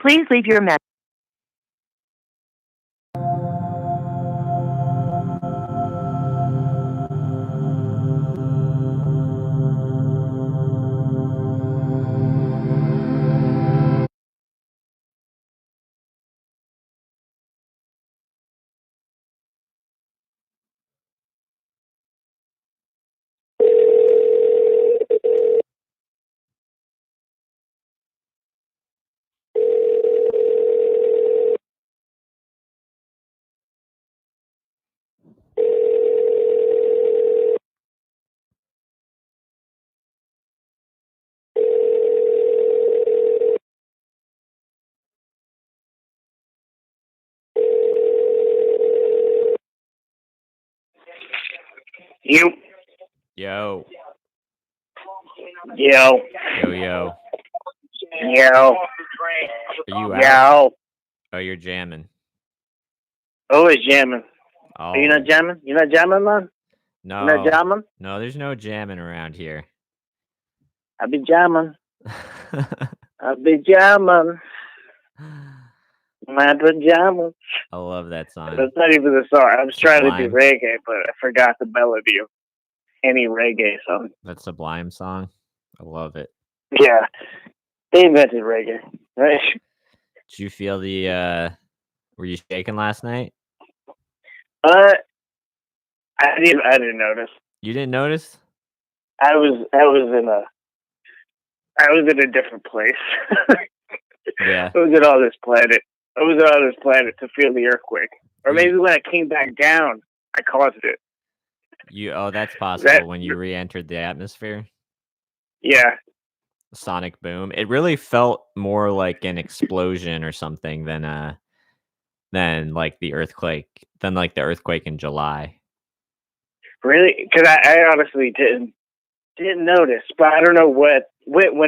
Please leave your message. You. Yo. Yo. Yo. Yo. Are you out? Yo. Oh, you're jamming. Always jamming. Oh. Are you not jamming? You're not jamming, man? No. You're not jamming? No, there's no jamming around here. I be jamming. I be jamming. My pajamas. I love that song. That's not even the song. I was trying to do Sublime. reggae, but I forgot the melody of any reggae song. That Sublime song. I love it. Yeah. They invented reggae, right? Did you feel the were you shaking last night? I didn't notice. You didn't notice? I was in a different place. Yeah. I was on this planet. To feel the earthquake. Or maybe when I came back down, I caused it. That's possible when you re-entered the atmosphere. Yeah. Sonic boom. It really felt more like an explosion or something than like the earthquake in July. Really? Because I honestly didn't notice, but I don't know when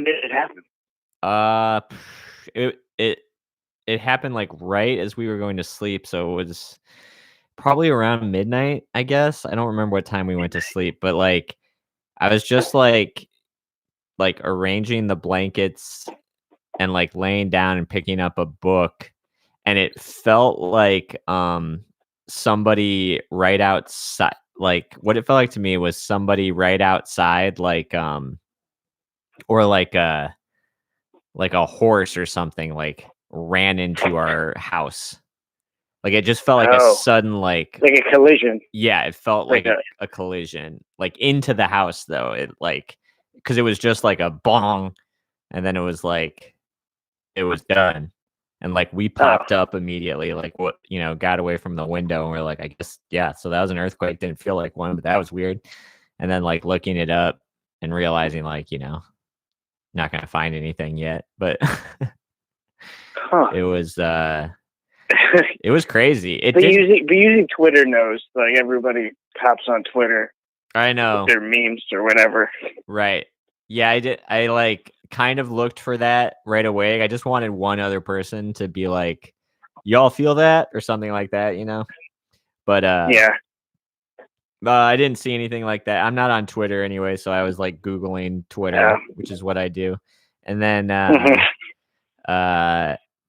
did it happen? It happened like right as we were going to sleep, so it was probably around midnight, I guess. I don't remember what time we went to sleep, but like I was just like arranging the blankets and like laying down and picking up a book, and it felt like somebody right outside, like what it felt like to me was somebody right outside, or like a horse or something, like ran into our house. Like it just felt like a sudden like a collision. Yeah, it felt like a collision, like into the house though. It like because it was just like a bong, and then it was like it was done, and like we popped up immediately, like got away from the window, and we're like, I guess so that was an earthquake. Didn't feel like one, but that was weird. And then like looking it up and realizing like not gonna find anything yet, but it was it was crazy. Using Twitter knows, like everybody hops on Twitter. I know their memes or whatever. Right. Yeah, I did. I like kind of looked for that right away. I just wanted one other person to be like, y'all feel that or something like that, But yeah. I didn't see anything like that. I'm not on Twitter anyway, so I was like Googling Twitter, which is what I do. And then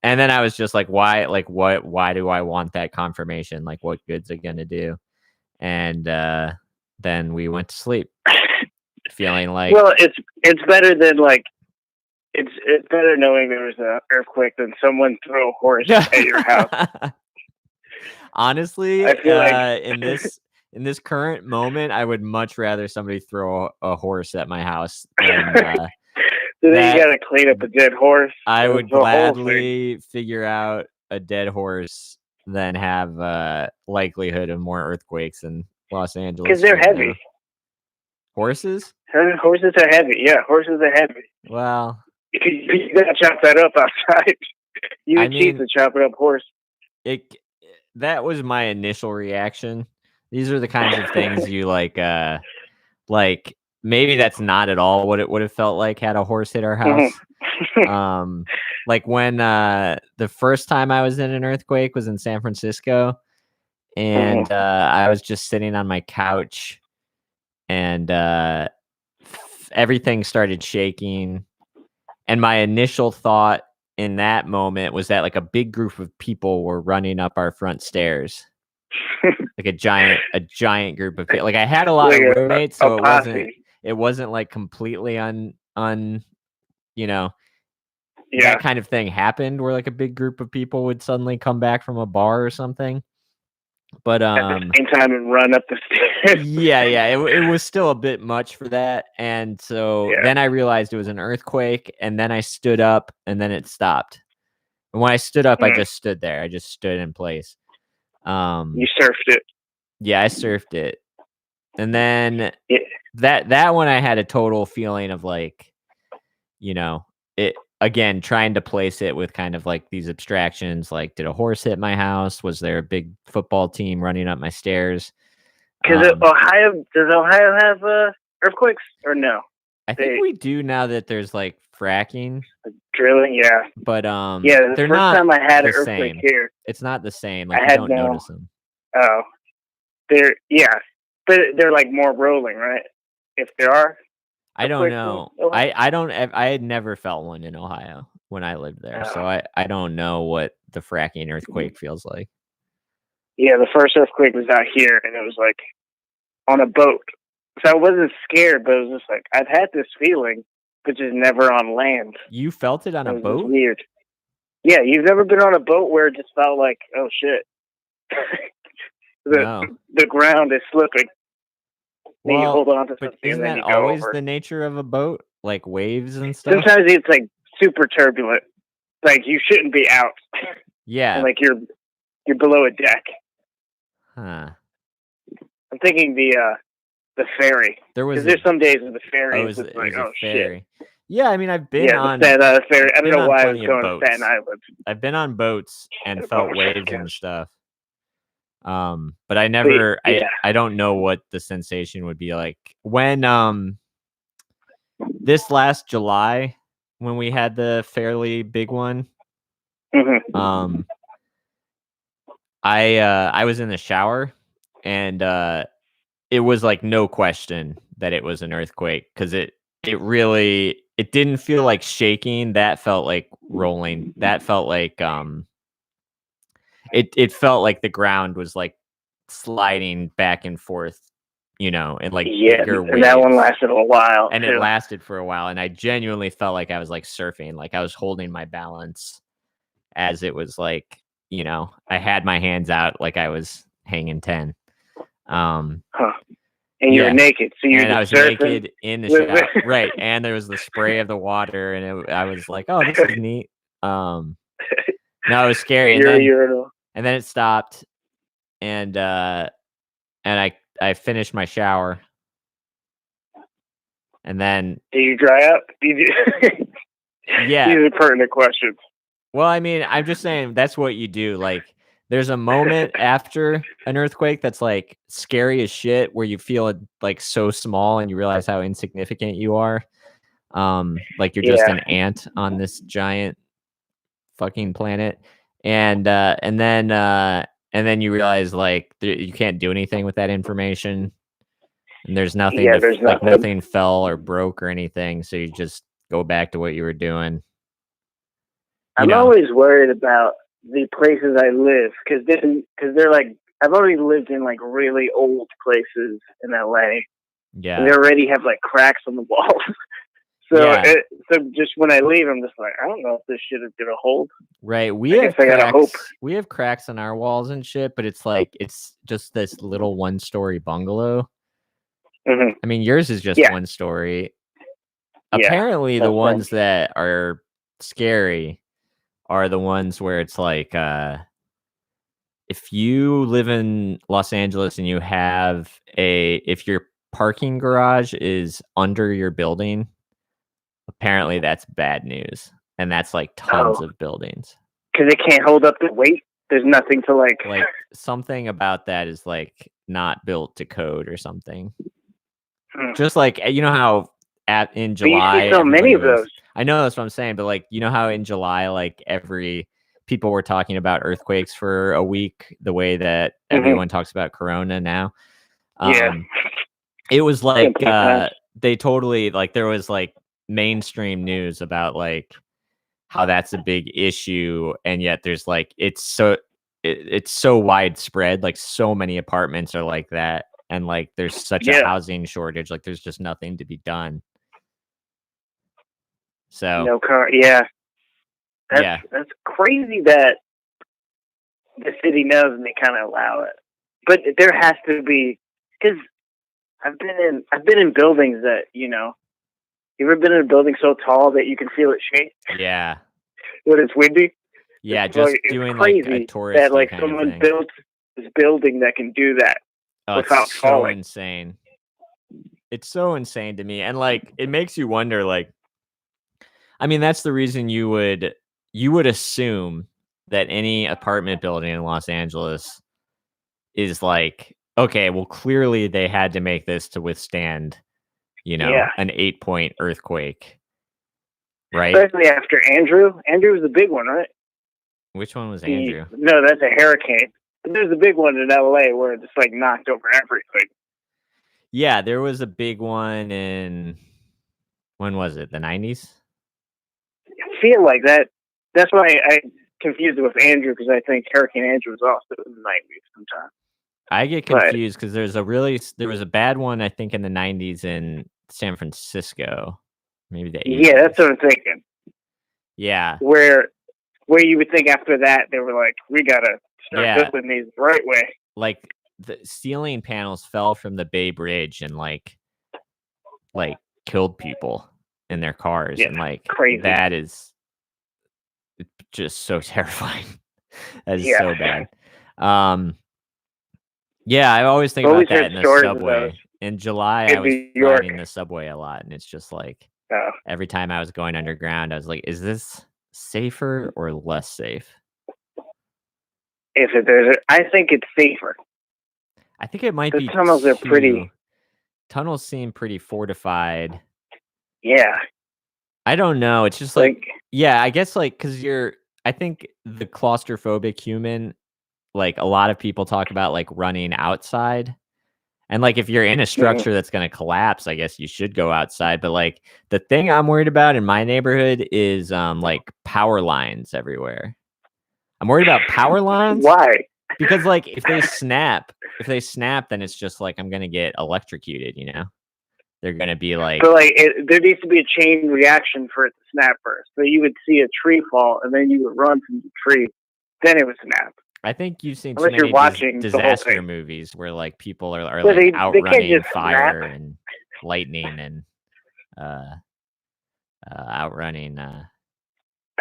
and then I was just like, why do I want that confirmation? Like what good's it gonna do? And then we went to sleep feeling like, well, it's better than like it's better knowing there was an earthquake than someone throw a horse at your house. Honestly, I feel like in this current moment, I would much rather somebody throw a horse at my house than so then you gotta clean up a dead horse. I would gladly figure out a dead horse than have likelihood of more earthquakes in Los Angeles. Because they're heavy. Now. Horses? Horses are heavy. Yeah, horses are heavy. Well, you gotta chop that up outside. You cheat to chop it up horse. That was my initial reaction. These are the kinds of things you like maybe that's not at all what it would have felt like had a horse hit our house. Like when the first time I was in an earthquake was in San Francisco, and I was just sitting on my couch, and everything started shaking, and my initial thought in that moment was that like a big group of people were running up our front stairs. Like a giant group of people. Like I had a lot Like of a roommates, so posse. it wasn't like completely you know, Yeah. that kind of thing happened where like a big group of people would suddenly come back from a bar or something. But At the same time and run up the stairs. yeah, it was still a bit much for that. And so then I realized it was an earthquake, and then I stood up and then it stopped. And when I stood up, I just stood there. I just stood in place. You surfed it. Yeah, I surfed it. And then that one I had a total feeling of like, it again, trying to place it with kind of like these abstractions, like did a horse hit my house? Was there a big football team running up my stairs? Because does Ohio have earthquakes or no? I think we do now that there's like fracking. Drilling, yeah. But the they're first not time I had an the earthquake same. here. It's not the same. Like you don't notice them. Oh. But they're like more rolling, right? If there are. I don't know. I had never felt one in Ohio when I lived there. So I don't know what the fracking earthquake feels like. Yeah, the first earthquake was out here and it was like on a boat. So I wasn't scared, but it was just like I've had this feeling, but just never on land. You felt it on a boat? Weird. Yeah, you've never been on a boat where it just felt like, oh shit. The ground is slipping. Well, you hold on to something. But isn't and then that always the nature of a boat? Like waves and stuff? Sometimes it's like super turbulent. Like you shouldn't be out. Yeah. And like you're below a deck. Huh. I'm thinking the ferry. There's some days with the ferry. It was like, a ferry. Shit. Yeah, I mean, I've been on the ferry. I don't know why I was going to Staten Island. I've been on boats and felt waves and stuff. But I never, I don't know what the sensation would be like when, this last July, when we had the fairly big one, I was in the shower and, it was like no question that it was an earthquake. Cause it didn't feel like shaking. That felt like rolling. That felt like, it felt like the ground was like sliding back and forth, and like bigger waves. And that one lasted a while. And it lasted for a while. And I genuinely felt like I was like surfing, like I was holding my balance as it was like, I had my hands out like I was hanging 10. And you were naked. So I was naked in the shower. Right. And there was the spray of the water and I was like, oh, this is neat. No, it was scary. And then it stopped. And I finished my shower. And then did you dry up? Yeah. These are pertinent questions. Well, I mean, I'm just saying that's what you do. Like there's a moment after an earthquake that's like scary as shit where you feel like so small and you realize how insignificant you are. Like you're just an ant on this giant fucking planet. And then you realize like you can't do anything with that information, and there's nothing. Nothing fell or broke or anything, so you just go back to what you were doing. I'm always worried about the places I live because they're like I've already lived in like really old places in LA. Yeah, and they already have like cracks on the walls. So just when I leave, I'm just like, I don't know if this shit is gonna hold. Right. We have cracks on our walls and shit, but it's like it's just this little 1-story bungalow. I mean, yours is just 1 story. Apparently, the ones that are scary are the ones where it's like, if you live in Los Angeles and you have if your parking garage is under your building. Apparently that's bad news. And that's like tons of buildings. Because it can't hold up the weight? There's nothing to like something about that is like not built to code or something. Just like, how in July. But you see so many of those. I know that's what I'm saying, but like, how in July, like people were talking about earthquakes for a week, the way that everyone talks about Corona now. It was like, they totally like, there was like, mainstream news about like how that's a big issue, and yet there's like it's so widespread. Like so many apartments are like that, and like there's such a Yeah. housing shortage. Like there's just nothing to be done. So No car. Yeah. yeah, That's crazy that the city knows and they kind of allow it. But there has to be, because I've been in buildings that, you know, you ever been in a building so tall that you can feel it shake yeah, when it's windy? yeah. It's Just like, it's doing like a crazy that touristy like kind of someone thing. built this building that can do that Oh, it's without so falling. insane. It's so insane to me, and like it makes you wonder. Like, I mean, that's the reason you would assume that any apartment building in Los Angeles is like, okay, well, clearly they had to make this to withstand, Yeah. an 8-point earthquake, right? Especially after Andrew. Andrew was the big one, right? Which one was Andrew? No, that's a hurricane. But there's a big one in LA where it just like knocked over everything. Yeah, there was a big one in, when was it? The 90s? I feel like that. That's why I confused it with Andrew, because I think Hurricane Andrew was also in the 90s sometime. I get confused because there was a bad one, I think, in the 90s in San Francisco, maybe the 80s. Yeah, that's what I'm thinking. Yeah. Where you would think after that they were like, we gotta start building these the right way. Like the ceiling panels fell from the Bay Bridge and like killed people in their cars, Yeah, and like crazy. that is just so terrifying. That is Yeah. so bad. Yeah, I always think about that in the subway. In July, I was New York. riding the subway a lot, and it's just like Oh. every time I was going underground, I was like, "Is this safer or less safe?" I think it's safer. I think it might The be tunnels are pretty. Tunnels seem pretty fortified. Yeah. I don't know. It's just like, yeah, I guess like because I think the claustrophobic human, like a lot of people talk about like running outside. And like if you're in a structure that's going to collapse, I guess you should go outside. But like the thing I'm worried about in my neighborhood is like power lines everywhere. I'm worried about power lines. Why? Because like if they snap, then it's just like I'm going to get electrocuted, They're going to be like, so like there needs to be a chain reaction for it to snap first. So you would see a tree fall and then you would run from the tree, then it would snap. I think you've seen Unless too many disaster thing. movies where like people are well, like they outrunning snap. fire and lightning and outrunning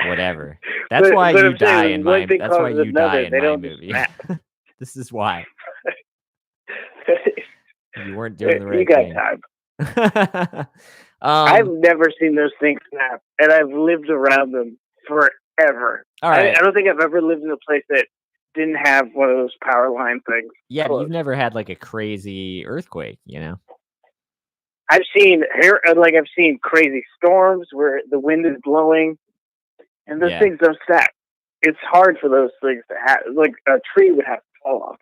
whatever. That's why you die in my. That's why you die in my movie. This is why. You weren't doing the right thing. You got time. I've never seen those things snap, and I've lived around them forever. All right. I don't think I've ever lived in a place that didn't have one of those power line things. Yeah, you've never had like a crazy earthquake, I've seen crazy storms where the wind is blowing, and those things don't snap. It's hard for those things to happen. Like a tree would have to fall off.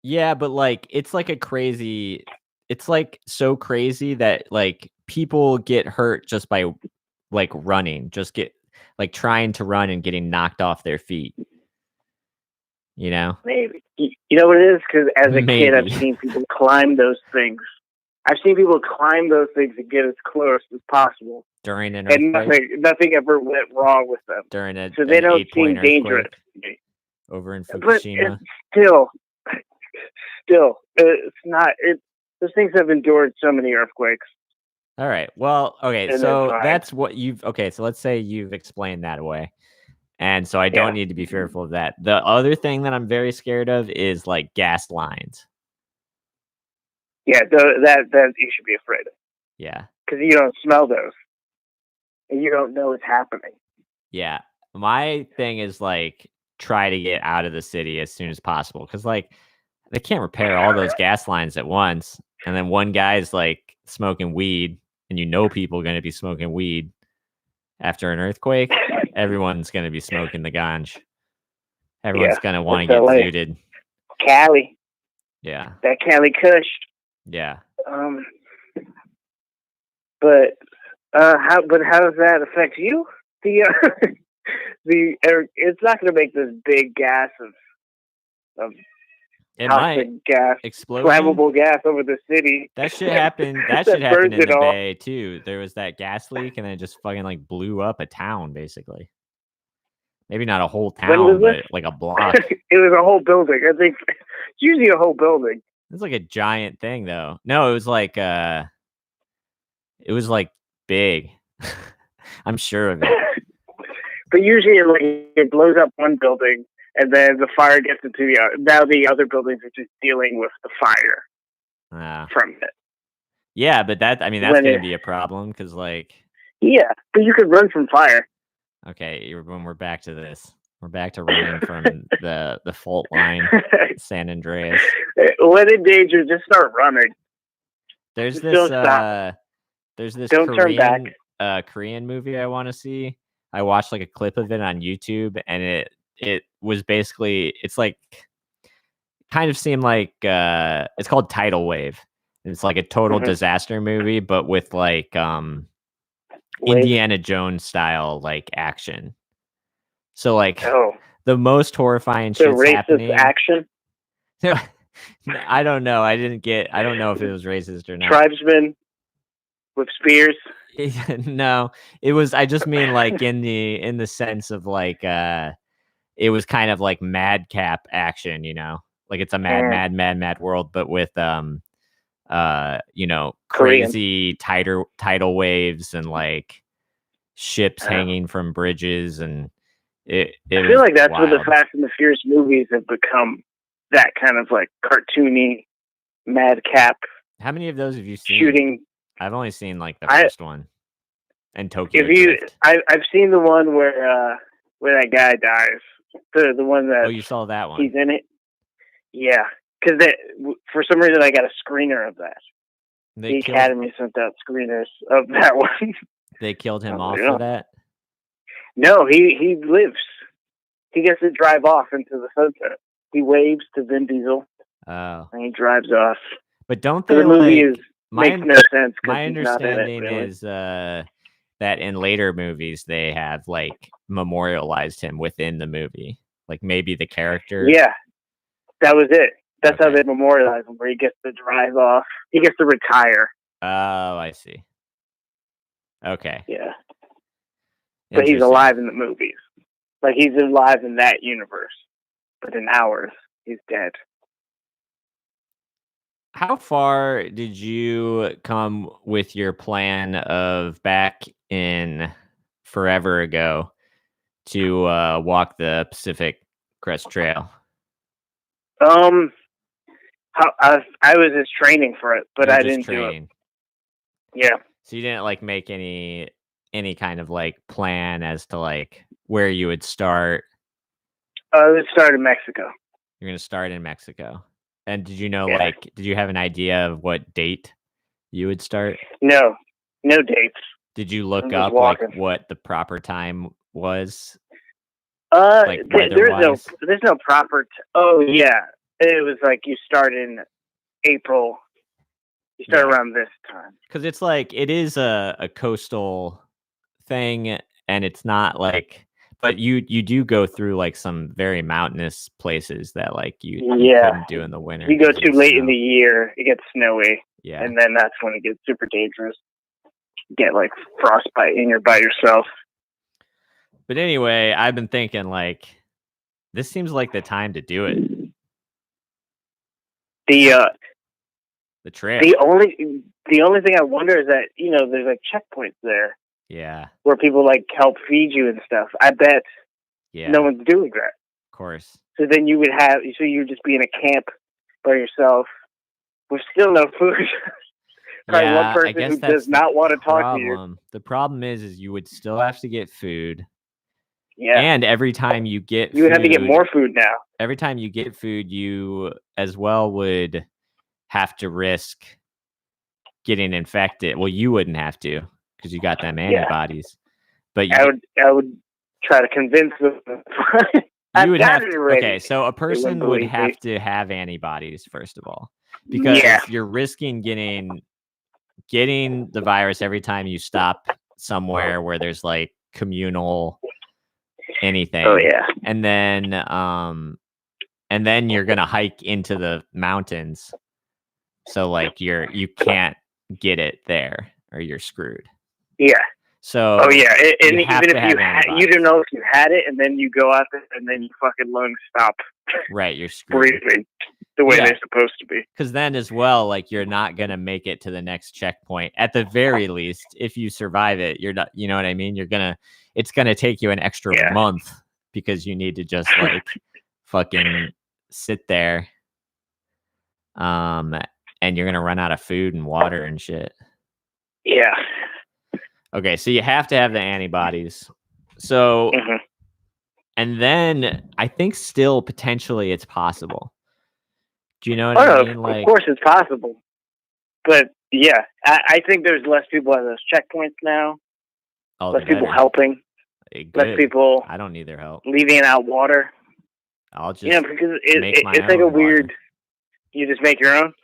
Yeah, but like it's like it's like so crazy that like people get hurt just by like running, just get like trying to run and getting knocked off their feet. Maybe. You know what it is? Because as a kid, I've seen people climb those things. I've seen people climb those things to get as close as possible. During an earthquake? And nothing ever went wrong with them. So they don't seem dangerous to me. Over in Fukushima? But still, it's not. Those things have endured so many earthquakes. All right. Well, okay. So that's what so let's say you've explained that away. And so I don't need to be fearful of that. The other thing that I'm very scared of is like gas lines. Yeah, that you should be afraid of. Yeah. Because you don't smell those. And you don't know what's happening. Yeah. My thing is like try to get out of the city as soon as possible. Because like they can't repair all those gas lines at once. And then one guy's like smoking weed and people are going to be smoking weed after an earthquake. Everyone's going to be smoking the ganj. Everyone's going to want to get zooted. Cali. Yeah. That Cali Kush. Yeah. But how does that affect you? It's not going to make this big gas of It toxic might gas, explosion. flammable gas over the city. That shit happened. That shit happened in the Bay too. There was that gas leak, and then it just fucking like blew up a town, basically. Maybe not a whole town, but like a block. It was a whole building. I think it's usually a whole building. It's like a giant thing, though. No, it was like big. I'm sure of it. But usually, it blows up one building, and then the fire gets into the other. Now the other buildings are just dealing with the fire from it. Yeah, but that's going to be a problem because, like... Yeah, but you could run from fire. Okay, when we're back to this. We're back to running from the fault line, San Andreas. When in danger, just start running. There's this Korean movie I want to see. I watched like a clip of it on YouTube, and it was basically, it's like, kind of seemed like it's called Tidal Wave. It's like a total disaster movie, but with like Indiana Jones style like action. So like the most horrifying shit's happening. Action. I don't know. I don't know if it was racist or not. Tribesmen with spears. No, it was. I just mean like in the sense of like it was kind of like madcap action, you know, like it's a mad world, but with crazy tidal waves and like ships hanging from bridges, and I feel like that's wild. what the Fast and the Furious movies have become. That kind of like cartoony madcap. How many of those have you seen? Shooting. I've only seen like the first one. And Tokyo Drift. I've seen the one where that guy dies. The one that you saw that one. He's in it. Yeah, because for some reason I got a screener of that. The Academy sent out screeners of that one. They killed him off for that? No, he lives. He gets to drive off into the sunset. He waves to Vin Diesel. Oh. And he drives off. But don't they the movie makes no sense. My understanding is that in later movies they have like memorialized him within the movie. Like maybe the character. Yeah. That was it. That's how they memorialize him, where he gets to drive off. He gets to retire. Oh, I see. Okay. Yeah. But he's alive in the movies. Like he's alive in that universe. But in ours, he's dead. How far did you come with your plan of back in forever ago to walk the Pacific Crest Trail? I was just training for it, but I didn't do it. Yeah. So you didn't like make any kind of like plan as to like where you would start? Let's start in Mexico. You're gonna start in Mexico. And did you know, like, did you have an idea of what date you would start? No dates. Did you look up like what the proper time was? Like there's no proper. Oh yeah, it was like you start in April. You start around this time because it's like it is a coastal thing, and it's not like. But you do go through like some very mountainous places that like you couldn't do in the winter. You go too late in the year, it gets snowy. Yeah. And then that's when it gets super dangerous. You get like frostbite and you're by yourself. But anyway, I've been thinking like this seems like the time to do it. The trail. The only thing I wonder is that, there's like checkpoints there. Yeah. Where people like help feed you and stuff. I bet no one's doing that. Of course. So then you would just be in a camp by yourself with still no food. Probably one person who does not want to talk to you. The problem is you would still have to get food. Yeah. And every time you get food, would have to get more food now. Every time you get food, you as well would have to risk getting infected. Well, you wouldn't have to. Because you got them antibodies, but I would try to convince them. You would have to, okay, so a person would have to have antibodies first of all, because you're risking getting the virus every time you stop somewhere where there's like communal anything. Oh yeah. And then you're gonna hike into the mountains. So like you can't get it there or you're screwed. Yeah. So oh yeah, and you have even to if have you antibodies. don't know if you had it, and then you go out there, and then your fucking lungs stop Right, you're screwed. breathing the way they're supposed to be. Because then as well, like you're not gonna make it to the next checkpoint. At the very least, if you survive it, you're not. You know what I mean? It's gonna take you an extra month because you need to just like fucking sit there. And you're gonna run out of food and water and shit. Yeah. Okay, so you have to have the antibodies. So, and then I think still potentially it's possible. Do you know what I mean? Of course it's possible. But yeah, I think there's less people at those checkpoints now. Less people helping. Less people. I don't need their help. Leaving out water. I'll just because it's like a weird. You just make your own.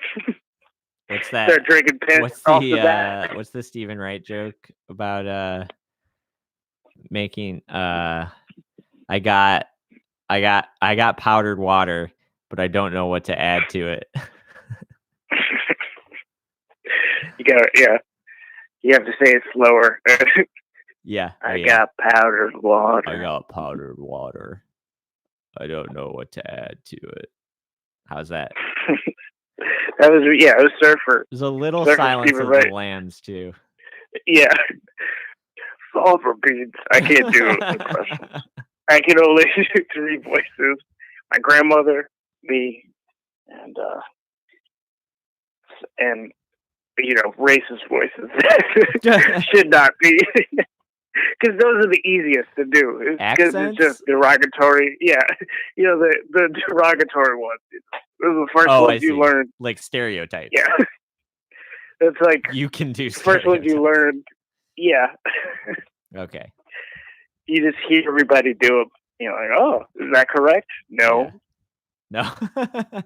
What's that? Start drinking piss off the bat. What's the Stephen Wright joke about making I got powdered water, but I don't know what to add to it. You have to say it slower. Yeah. I got powdered water. I got powdered water. I don't know what to add to it. How's that? That was it was Surfer. There's a little Silence of the Lambs too. Yeah. Sulfur beans. I can't do it. I can only do 3 voices. My grandmother, me, and racist voices. Should not be. Because those are the easiest to do. Because it's just derogatory. Yeah. The derogatory ones. Those are the first ones you learn. Like stereotypes. Yeah. It's like you can do first ones you learn. Yeah. Okay. You just hear everybody do them. You're like, oh, is that correct? No. Yeah. No.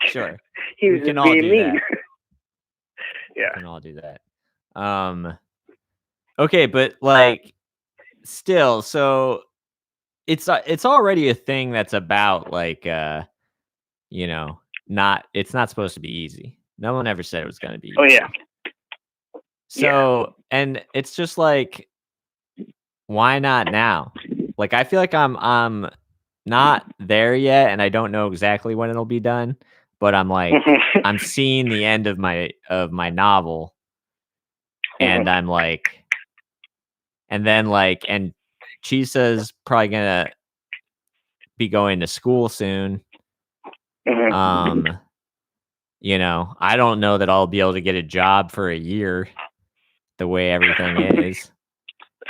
Sure. He was just being mean. Yeah. We can all do that. Okay, but like still, so it's already a thing that's about like it's not supposed to be easy. No one ever said it was going to be easy. Oh yeah. So, and it's just like, why not now? Like, I feel like I'm not there yet, and I don't know exactly when it'll be done, but I'm like, I'm seeing the end of my novel, and I'm like, and then like, and Chisa's probably gonna be going to school soon. I don't know that I'll be able to get a job for a year the way everything is.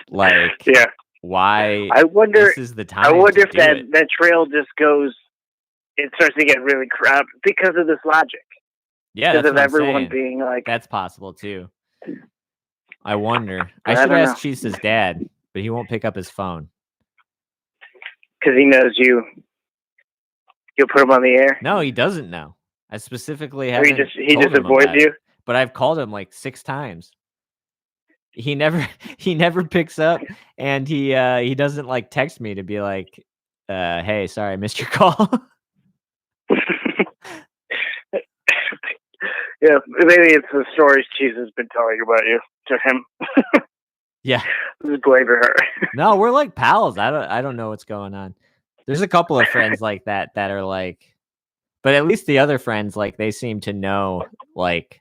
Like, yeah. Why? I wonder. This is the time. I wonder if that trail just goes. It starts to get really crowded because of this logic. Yeah, because of everyone being like. That's possible too. I wonder. I should ask Chisa's dad, but he won't pick up his phone. Because he knows you. You'll put him on the air. No, he doesn't know. I specifically haven't. He just avoids you. But I've called him like 6 times. He never picks up, and he doesn't like text me to be like, hey, sorry, I missed your call. Yeah, maybe it's the stories Chisa's been telling about you to him. Yeah, just blaming her. No, we're like pals. I don't know what's going on. There's a couple of friends like that are like, but at least the other friends, like, they seem to know, like,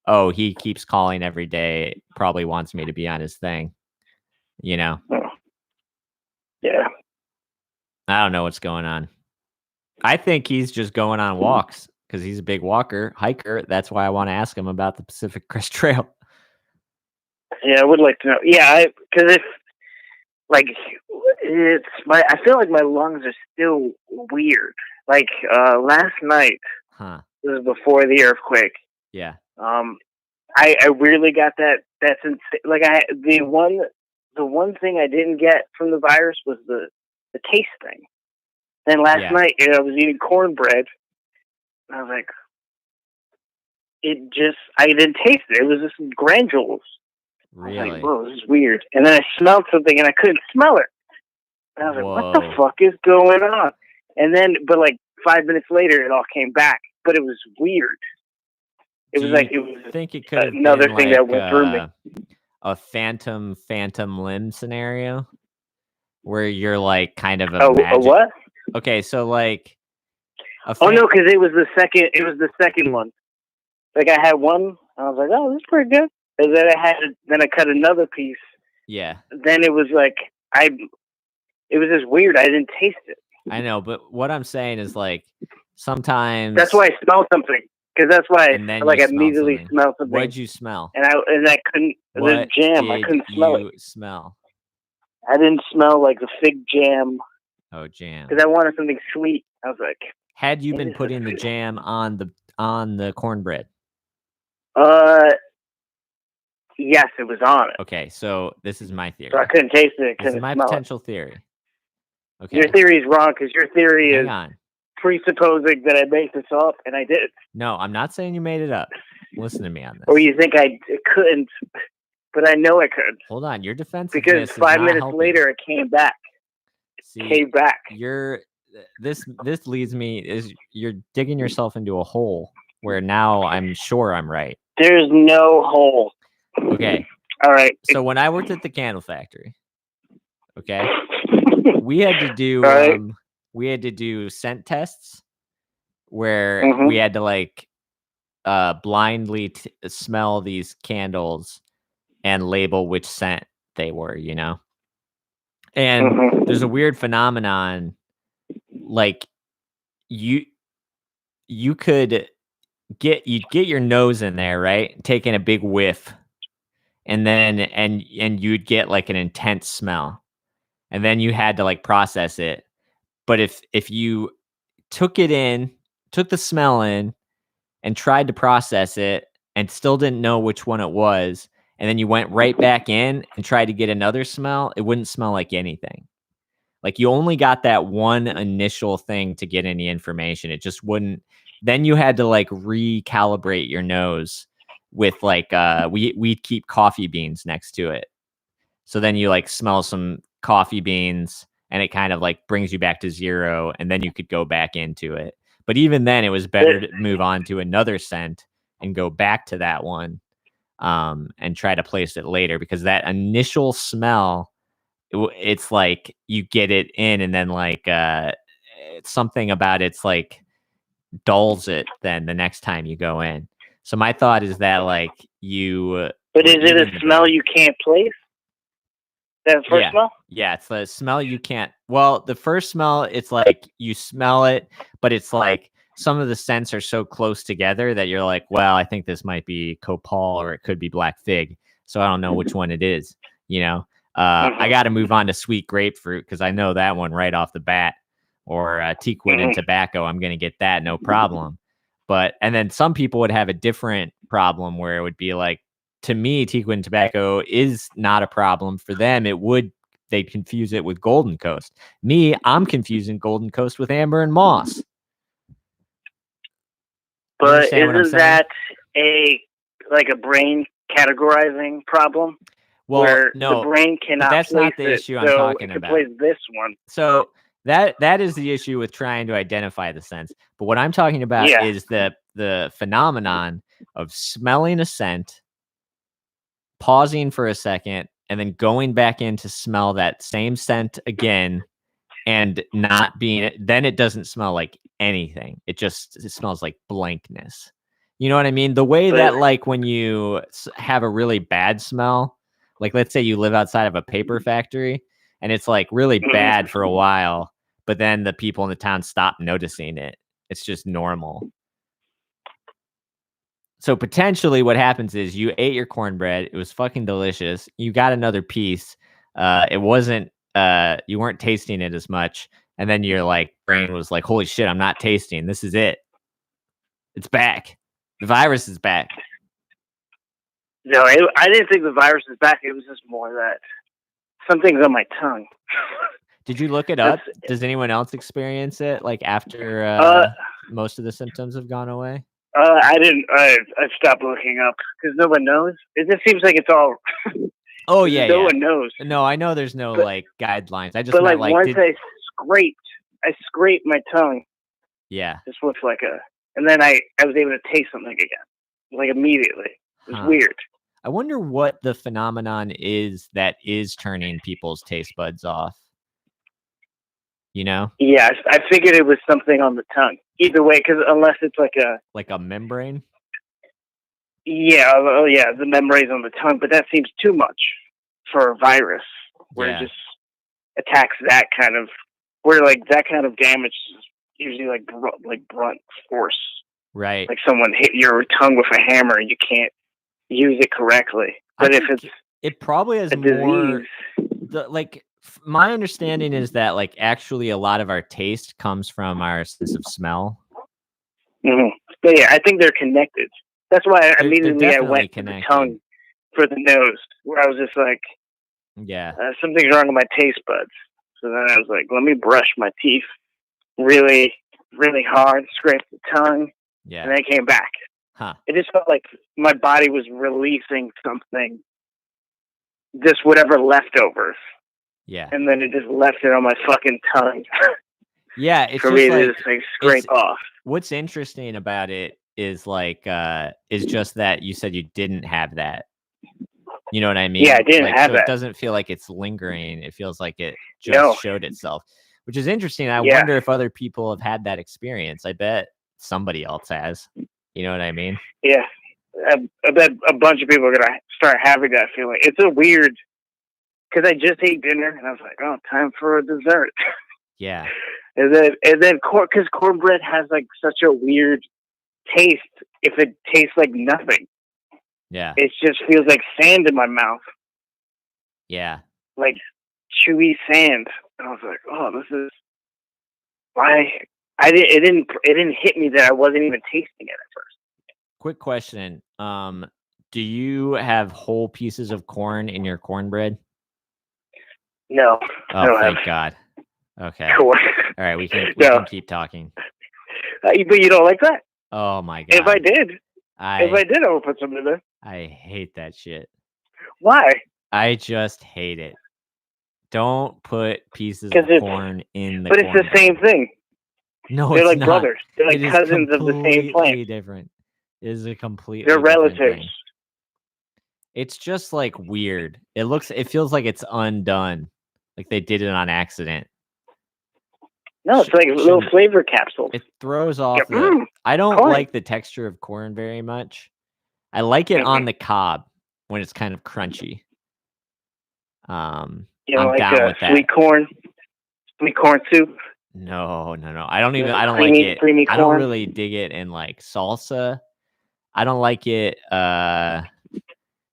oh, he keeps calling every day, probably wants me to be on his thing, Yeah. I don't know what's going on. I think he's just going on walks because he's a big hiker. That's why I want to ask him about the Pacific Crest Trail. Yeah, I would like to know. Yeah, because I feel like my lungs are still weird. Like last night, this was before the earthquake. Yeah. I really got that. That's like the one thing I didn't get from the virus was the taste thing. Then last night, I was eating cornbread. And I was like, I didn't taste it. It was just granules. Really? I was like, whoa, this is weird. And then I smelled something and I couldn't smell it. And I was like, what the fuck is going on? And then, but like 5 minutes later, it all came back. But it was weird. It was think it could have another been thing like, that went through me. A phantom limb scenario where you're like kind of a what? Okay, so like oh no, because it was the second one. Like I had one, I was like, oh, this is pretty good. And then I cut another piece. Yeah. Then it was like it was just weird. I didn't taste it. I know, but what I'm saying is like sometimes that's why I smelled something. Because that's why I immediately smelled something. What'd you smell? And I couldn't. The jam. I couldn't smell it. What did you smell? I didn't smell like the fig jam. Oh, jam. Because I wanted something sweet. I was like, had you been putting the jam on the cornbread? Yes, it was on it. Okay, so this is my theory. So I couldn't taste it. This is my potential theory. Okay. Your theory is wrong because your theory is presupposing that I made this up, and I did. No, I'm not saying you made it up. Listen to me on this. Or you think I couldn't, but I know I could. Hold on, your defense because 5 minutes later it came back. Came back. This leads me is you're digging yourself into a hole where now I'm sure I'm right. There's no hole. Okay. All right. So when I worked at the candle factory, okay, we had to do scent tests where we had to like blindly smell these candles and label which scent they were, you know. And there's a weird phenomenon, like you'd get your nose in there, right, taking a big whiff, and then and you'd get like an intense smell, and then you had to like process it. But if you took the smell in and tried to process it and still didn't know which one it was, and then you went right back in and tried to get another smell, it wouldn't smell like anything. Like you only got that one initial thing to get any information. It just wouldn't. Then you had to like recalibrate your nose with like we'd keep coffee beans next to it. So then you like smell some coffee beans and it kind of like brings you back to zero, and then you could go back into it. But even then it was better to move on to another scent and go back to that one and try to place it later, because that initial smell, it's like you get it in and then like it's something about it's like dulls it then the next time you go in. So my thought is that like you but is it a smell you can't place? That first smell? Yeah, it's the smell you can't. Well, the first smell, it's like you smell it, but it's like some of the scents are so close together that you're like, well, I think this might be copal or it could be black fig. So I don't know which one it is, you know. I got to move on to sweet grapefruit because I know that one right off the bat. Or teakwood and tobacco, I'm going to get that, no problem. And then some people would have a different problem where it would be like, to me, teakwood and tobacco is not a problem. For them, they'd confuse it with Golden Coast. Me, I'm confusing Golden Coast with amber and moss. But isn't that a brain categorizing problem? Well, where no, the brain cannot. That's not the issue I'm talking about. Place this one. So that is the issue with trying to identify the sense. But what I'm talking about is the phenomenon of smelling a scent, pausing for a second, and then going back in to smell that same scent again, and not being. Then it doesn't smell like anything. It smells like blankness. You know what I mean? The way that like when you have a really bad smell, like let's say you live outside of a paper factory and it's like really bad for a while, but then the people in the town stop noticing it. It's just normal. So potentially what happens is you ate your cornbread. It was fucking delicious. You got another piece. It wasn't, you weren't tasting it as much. And then your like brain was like, holy shit, I'm not tasting. This is it. It's back. The virus is back. No, I didn't think the virus is back. It was just more that something's on my tongue. Did you look it up? Does anyone else experience it like after most of the symptoms have gone away? I didn't. I stopped looking up because no one knows. It just seems like it's all. Oh yeah, no yeah. one knows. No, I know there's no But like guidelines. I just but meant like like once I scraped my tongue yeah. just with like and then I was able to taste something again, like immediately. It was Huh. weird. I wonder what the phenomenon is that is turning people's taste buds off. You know? Yeah, I figured it was something on the tongue. Either way, because unless it's like a membrane. yeah, oh yeah, the membranes on the tongue, but that seems too much for a virus, where it just attacks that kind of, where like that kind of damage is usually like blunt force. Right. Like someone hit your tongue with a hammer and you can't use it correctly. But if it probably has more my understanding is that like actually a lot of our taste comes from our sense of smell. Mm-hmm. But yeah, I think they're connected. That's why immediately I went to the tongue for the nose, where I was just like, yeah, something's wrong with my taste buds. So then I was like, let me brush my teeth really, really hard, scrape the tongue, and then I came back. Huh. It just felt like my body was releasing something, just whatever leftovers. Yeah. And then it just left it on my fucking tongue. Yeah, it's for just me like to just like scrape off. What's interesting about it is like is just that you said you didn't have that. You know what I mean? Yeah, I didn't have that. It doesn't feel like it's lingering. It feels like it just showed itself, which is interesting. I wonder if other people have had that experience. I bet somebody else has. You know what I mean? Yeah. I bet a bunch of people are going to start having that feeling. It's a weird, because I just ate dinner and I was like, oh, time for a dessert. Yeah. And then because cornbread has like such a weird taste. If it tastes like nothing, it just feels like sand in my mouth. Yeah, like chewy sand. And I was like, oh, this is why it didn't hit me that I wasn't even tasting it at first. Quick question: do you have whole pieces of corn in your cornbread? No. Oh, thank God. Okay. Cool. All right, we can keep talking. But you don't like that? Oh my God! If I did, I would put some in there. I hate that shit. Why? I just hate it. Don't put pieces of corn in the. But it's the same thing. No, they're it's like not. brothers. They're like cousins of the same plant. Different. It is a completely. They're relatives. Thing. It's just like weird. It feels like it's undone. Like they did it on accident. No, it's like little flavor capsules. It throws off I don't like the texture of corn very much. I like it on the cob when it's kind of crunchy. I'm like down with that. Sweet corn soup. No. I don't like it. I don't really dig it in like salsa. I don't like it.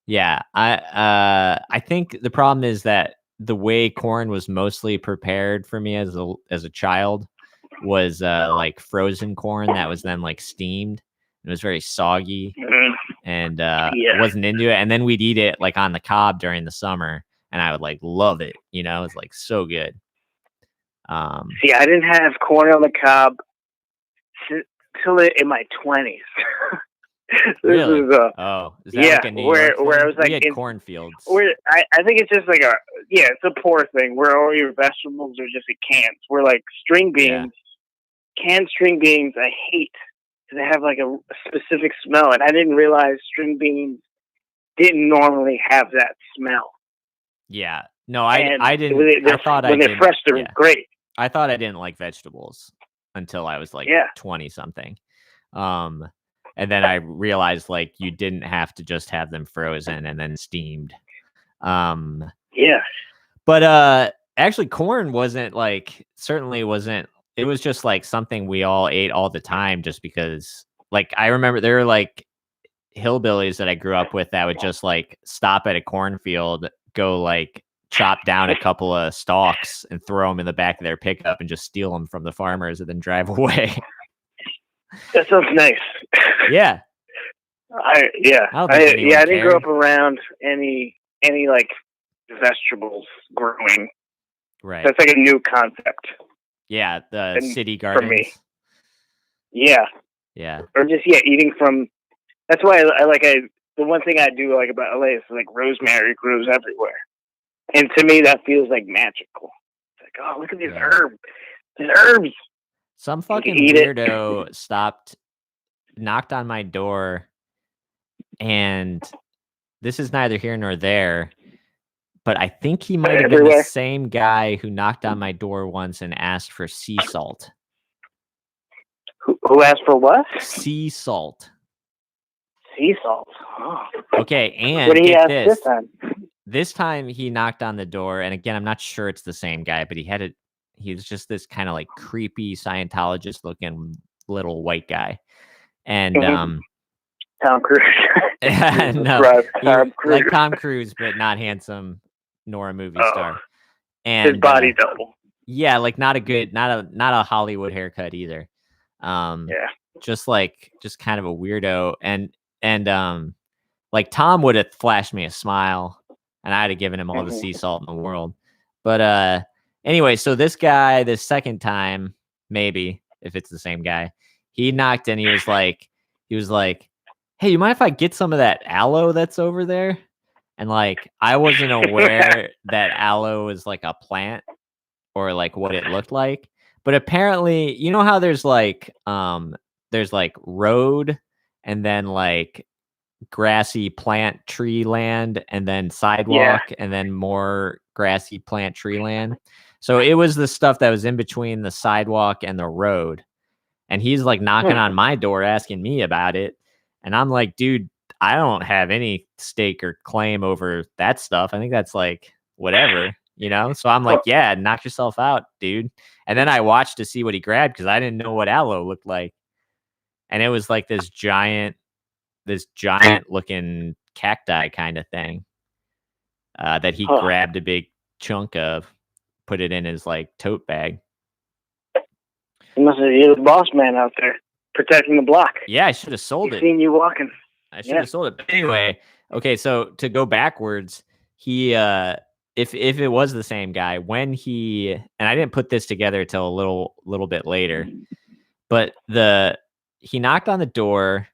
Yeah, I think the problem is that the way corn was mostly prepared for me as a child was like frozen corn that was then like steamed. It was very soggy, and I wasn't into it. And then we'd eat it like on the cob during the summer, and I would like love it. You know, it's like so good. See, I didn't have corn on the cob till in my 20s. Really? Is that like a New York thing? Where I was like we had cornfields. Where I think it's just like it's a poor thing where all your vegetables are just in cans. Where like string beans, canned string beans, I hate because they have like a specific smell, and I didn't realize string beans didn't normally have that smell. Yeah, no, I didn't. I thought when they're fresh, they're great. I thought I didn't like vegetables until I was like 20 something. And then I realized like you didn't have to just have them frozen and then steamed. But actually corn certainly wasn't. It was just like something we all ate all the time just because like I remember there were like hillbillies that I grew up with that would just like stop at a cornfield, go like chop down a couple of stalks and throw them in the back of their pickup and just steal them from the farmers and then drive away. That sounds nice. Yeah. I didn't grow up around any like vegetables growing. Right. That's like a new concept. Yeah, the city gardens. For me. Yeah. Yeah. Or just eating from. That's why the one thing I do like about LA is like rosemary grows everywhere, and to me that feels like magical. It's like, oh, look at these herbs. These herbs. Some fucking weirdo knocked on my door, and this is neither here nor there, but I think he might have been the same guy who knocked on my door once and asked for sea salt. Who asked for what? Sea salt. Sea salt. Oh. Okay, and what did he ask this time? This time he knocked on the door, and again, I'm not sure it's the same guy, but he was just this kind of like creepy Scientologist looking little white guy. And Tom Cruise. No, Tom Cruise. Like Tom Cruise, but not handsome nor a movie star. And his body double. Yeah, like not a Hollywood haircut either. Just kind of a weirdo. And like Tom would have flashed me a smile, and I'd have given him all the sea salt in the world. But anyway, so this guy, this second time, maybe if it's the same guy, he knocked and he was like, hey, you mind if I get some of that aloe that's over there? And like, I wasn't aware that aloe is like a plant or like what it looked like. But apparently, you know how there's like road and then like grassy plant tree land and then sidewalk and then more grassy plant tree land. So it was the stuff that was in between the sidewalk and the road. And he's like knocking on my door asking me about it. And I'm like, dude, I don't have any stake or claim over that stuff. I think that's like whatever, you know? So I'm like, yeah, knock yourself out, dude. And then I watched to see what he grabbed because I didn't know what aloe looked like. And it was like this giant looking cacti kind of thing that he grabbed a big chunk of, put it in his like tote bag. You're the boss man out there protecting the block. Yeah, I should have sold it. Seen you walking. I should have sold it. But anyway, okay, so to go backwards, he if it was the same guy, when he, and I didn't put this together till a little bit later, but he knocked on the door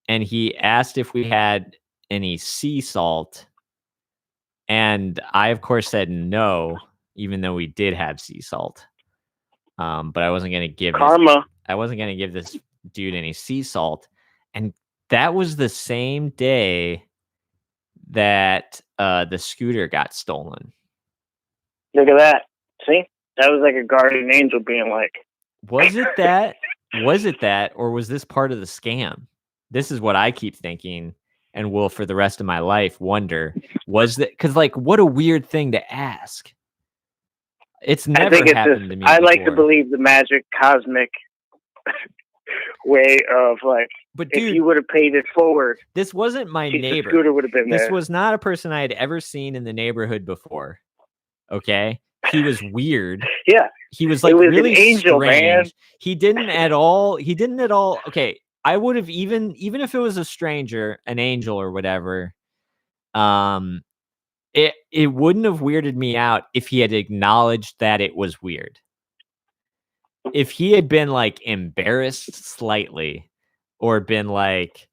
and he asked if we had any sea salt. And I, of course, said no, even though we did have sea salt. But I wasn't going to give I wasn't going to give this dude any sea salt. And that was the same day that the scooter got stolen. Look at that. See? That was like a guardian angel being like. Was it that? Was it that? Or was this part of the scam? This is what I keep thinking and will for the rest of my life wonder. Was that? Because like, what a weird thing to ask. It's never happened to me. I like to believe the magic cosmic way of like, but dude, if you would have paid it forward, this wasn't my neighbor. Scooter would have been there. This was not a person I had ever seen in the neighborhood before. Okay, he was weird. Yeah, he was like really an angel, strange. Man. He didn't at all. Okay, I would have even if it was a stranger, an angel or whatever. It wouldn't have weirded me out if he had acknowledged that it was weird. If he had been like embarrassed slightly or been like,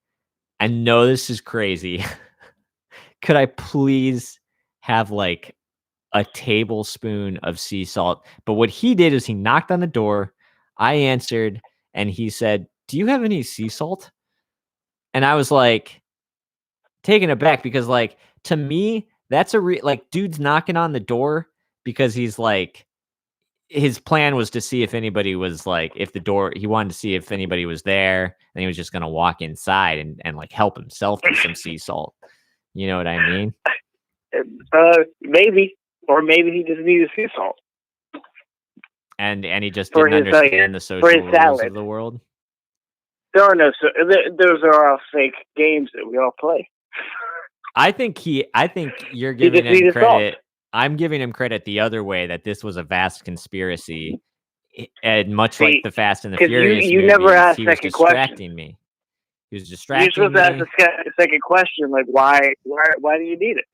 I know this is crazy. Could I please have like a tablespoon of sea salt? But what he did is he knocked on the door. I answered and he said, do you have any sea salt? And I was like taken aback because like, to me, that's like dude's knocking on the door because he's like, his plan was to see if anybody was like, he wanted to see if anybody was there, and he was just going to walk inside and like help himself with some sea salt. You know what I mean? Maybe, or maybe he just needed sea salt. And he just didn't understand the social rules of the world. Those are all fake games that we all play. I think you're giving him credit. I'm giving him credit the other way, that this was a vast conspiracy, and much like the Fast and the Furious you movies, never asked he was second distracting question. Me. He was distracting You're supposed me. to ask the second question, like why do you need it?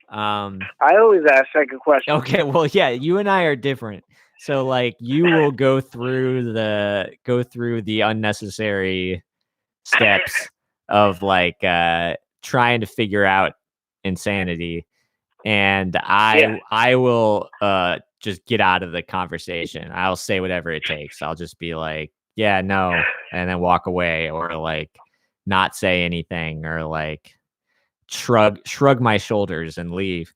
I always ask second question. Okay, well, yeah, you and I are different. So like, you will go through the unnecessary steps of like trying to figure out insanity, and I will just get out of the conversation. I'll say whatever it takes. I'll just be like, yeah, no, and then walk away, or like not say anything, or like shrug my shoulders and leave.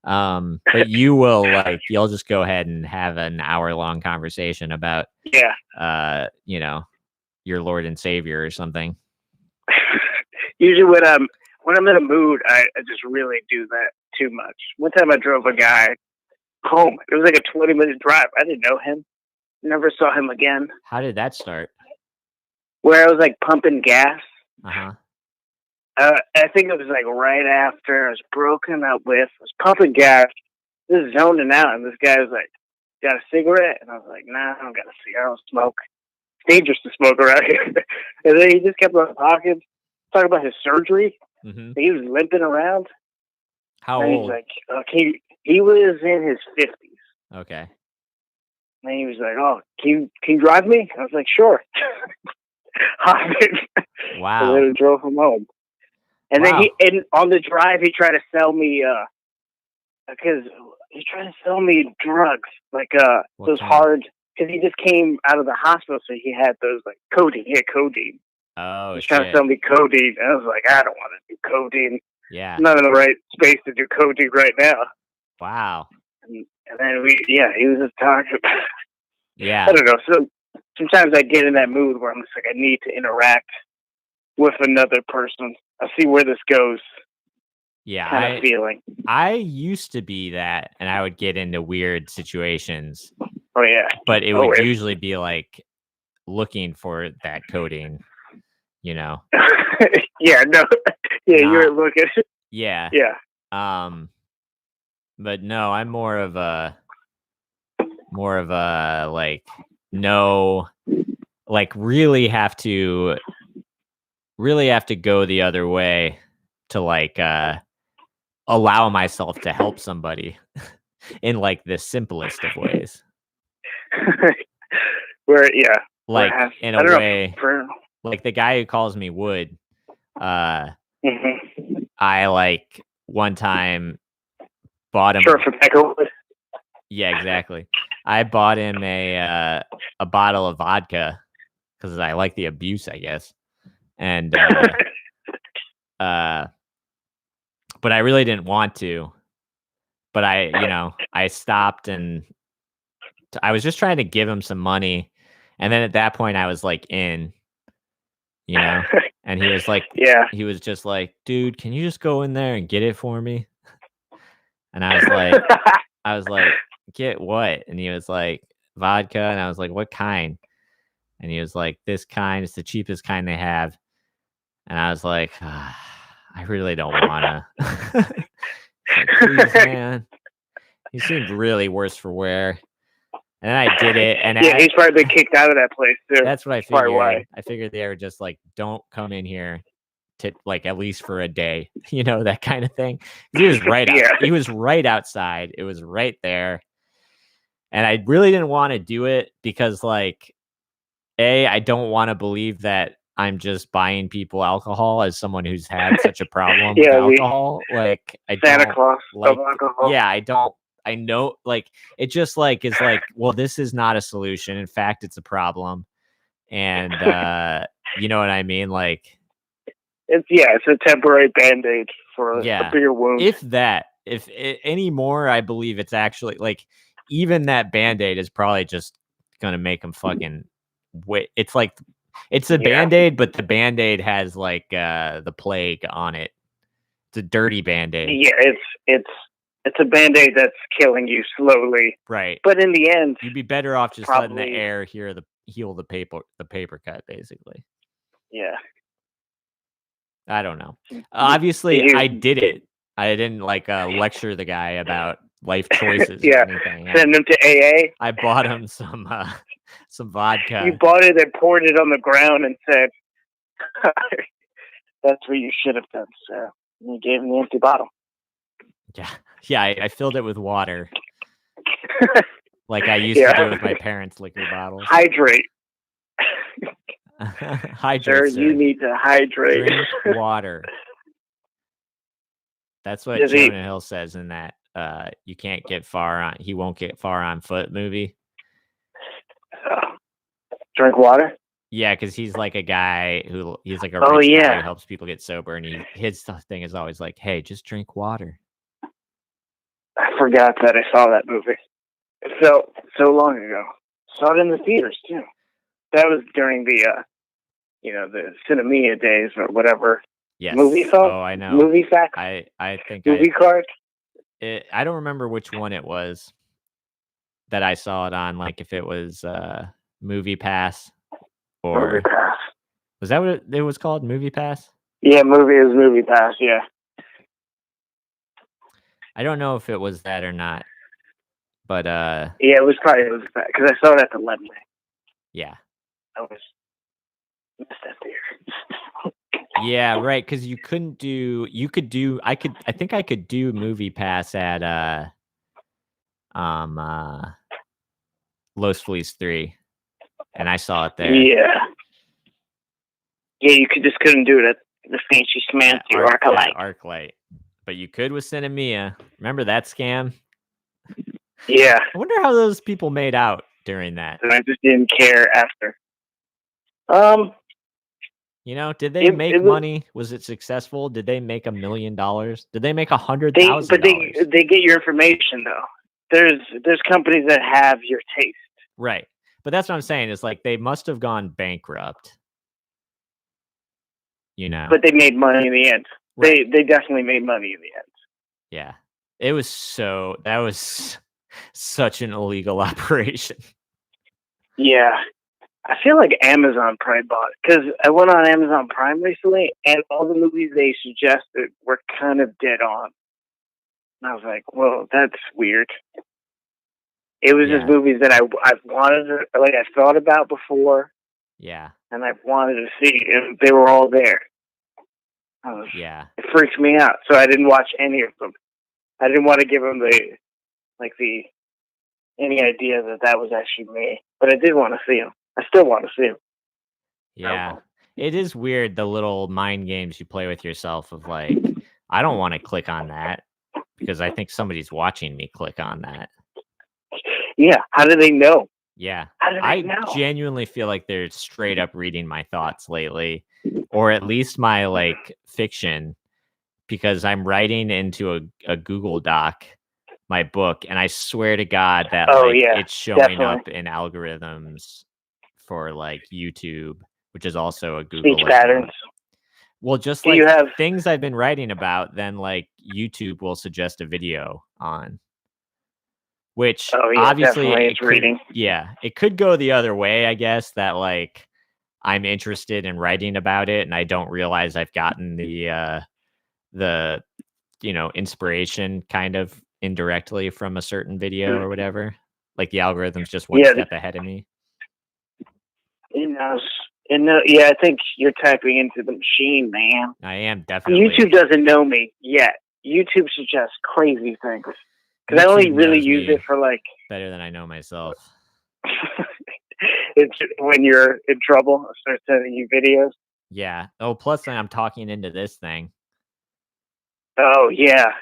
But you will like, you'll just go ahead and have an hour-long conversation about you know, your Lord and Savior or something. Usually when I'm in a mood, I just really do that too much. One time I drove a guy home. It was like a 20-minute drive. I didn't know him. Never saw him again. How did that start? Where I was like pumping gas. Uh-huh. I think it was like right after I was broken up with. I was pumping gas, just zoning out, and this guy was like, "Got a cigarette?" And I was like, "Nah, I don't got a cigarette. I don't smoke. It's dangerous to smoke around here." And then he just kept on talking about his surgery. Mm-hmm. He was limping around. How and old? He's like, "Okay." He was in his 50s. Okay. And he was like, "Oh, can you drive me?" I was like, "Sure." Wow. And then I drove him home. And then on the drive, he tried to sell me, because he tried to sell me drugs, like those hard, because he just came out of the hospital, so he had those like codeine. He had codeine. Oh, he was trying to sell me codeine, and I was like, I don't want to do codeine. Yeah. I'm not in the right space to do codeine right now. Wow. And then he was just talking about. Yeah. I don't know. So sometimes I get in that mood where I'm just like, I need to interact with another person. I'll see where this goes. Yeah. Kind of feeling. I used to be that, and I would get into weird situations. Oh, yeah. But it would usually be like looking for that codeine, you know? Yeah, no. Yeah, you were looking. Yeah. Yeah. But no, I'm more of a like, no, like really have to go the other way to like allow myself to help somebody in like the simplest of ways. Like in a way, like the guy who calls me Wood, I like one time bought him for Peckerwood. Yeah, exactly. I bought him a bottle of vodka because I like the abuse, I guess. And but I really didn't want to. But I stopped, and I was just trying to give him some money. And then at that point I was like and he was like, he was just like, dude, can you just go in there and get it for me? And I was like, get what? And he was like, vodka. And I was like, what kind? And he was like, this kind. It's the cheapest kind they have. And I was like, I really don't want to. Like, please, man. He seemed really worse for wear. And then I did it. And he's probably been kicked out of that place too. That's what I figured. I figured they were just like, don't come in here to like at least for a day, that kind of thing. He was right he was right outside. It was right there. And I really didn't want to do it because like, I don't want to believe that I'm just buying people alcohol as someone who's had such a problem with alcohol. Like Santa Claus like alcohol. Yeah, I know, like, it just like is like, well, this is not a solution. In fact, it's a problem. And you know what I mean? Like, it's a temporary band-aid for a bigger wound. If anymore, I believe it's actually like, even that band-aid is probably just gonna make them fucking wait. It's like, it's a band-aid, but the band-aid has like the plague on it. It's a dirty band-aid. Yeah, it's a band-aid that's killing you slowly. Right. But in the end, you'd be better off just letting the air heal the paper cut, basically. Yeah. I don't know. Obviously, I did it. I didn't like lecture the guy about life choices or anything. Send him to AA. I bought him some vodka. You bought it and poured it on the ground and said, "That's what you should have done, sir." And you gave him the empty bottle. Yeah. I filled it with water, like I used to do with my parents' liquor bottles. Hydrate. Hydrate, You sir. need to hydrate. Drink water. That's what Does he Jonah Hill says in that you can't get far on he won't get far on foot movie. drink water? Yeah, because he's like a guy he's like a Oh rich guy yeah, who helps people get sober, and his thing is always like, "Hey, just drink water." I forgot that I saw that movie. It felt so long ago. Saw it in the theaters too. That was during the the Cinemia days or whatever. Yes. Movie phone? Oh, I know. Movie fax? I think Movie card? I don't remember which one it was that I saw it on, like if it was Movie Pass Movie or pass. was that what it was called? Movie Pass? Yeah, movie pass. Yeah. I don't know if it was that or not, but Yeah, it was because I saw it at the Lemley. yeah. I was missed that theater. Yeah, right. Because you could do. I think I could do Movie Pass at Los Feliz 3, and I saw it there. Yeah. Yeah, you couldn't do it at the fancy schmancy ArcLight. ArcLight, but you could with Cinemia. Remember that scam? Yeah. I wonder how those people made out during that. And I just didn't care after. Did they make money? Was it successful? Did they make $1 million? Did they make $100,000? But they get your information though. There's companies that have your taste. Right. But that's what I'm saying. Is like they must have gone bankrupt. But they made money in the end. Right. They definitely made money in the end. Yeah. That was such an illegal operation. Yeah. I feel like Amazon probably bought it because I went on Amazon Prime recently, and all the movies they suggested were kind of dead on. And I was like, "Whoa, that's weird." It was just movies that I've wanted to, like I thought about before. Yeah. And I wanted to see, and they were all there. It freaked me out, so I didn't watch any of them. I didn't want to give them any idea that was actually me, but I did want to see them. I still want to see them. Yeah. It is weird, the little mind games you play with yourself of like, I don't want to click on that because I think somebody's watching me click on that. Yeah. How do they know? Yeah. How do they know? I genuinely feel like they're straight up reading my thoughts lately, or at least my like fiction, because I'm writing into a Google Doc my book, and I swear to God that it's showing up in algorithms for like YouTube, which is also a Google speech patterns. Well, just like things I've been writing about, then like YouTube will suggest a video on. Which obviously it could go the other way, I guess, that like I'm interested in writing about it and I don't realize I've gotten the inspiration kind of indirectly from a certain video or whatever. Like the algorithm's just one step ahead of me. I think you're typing into the machine, man. I am definitely. YouTube doesn't know me yet. YouTube suggests crazy things. Because I only really use it for like better than I know myself. It's when you're in trouble, I start sending you videos. Yeah. Oh, plus I'm talking into this thing. Oh yeah,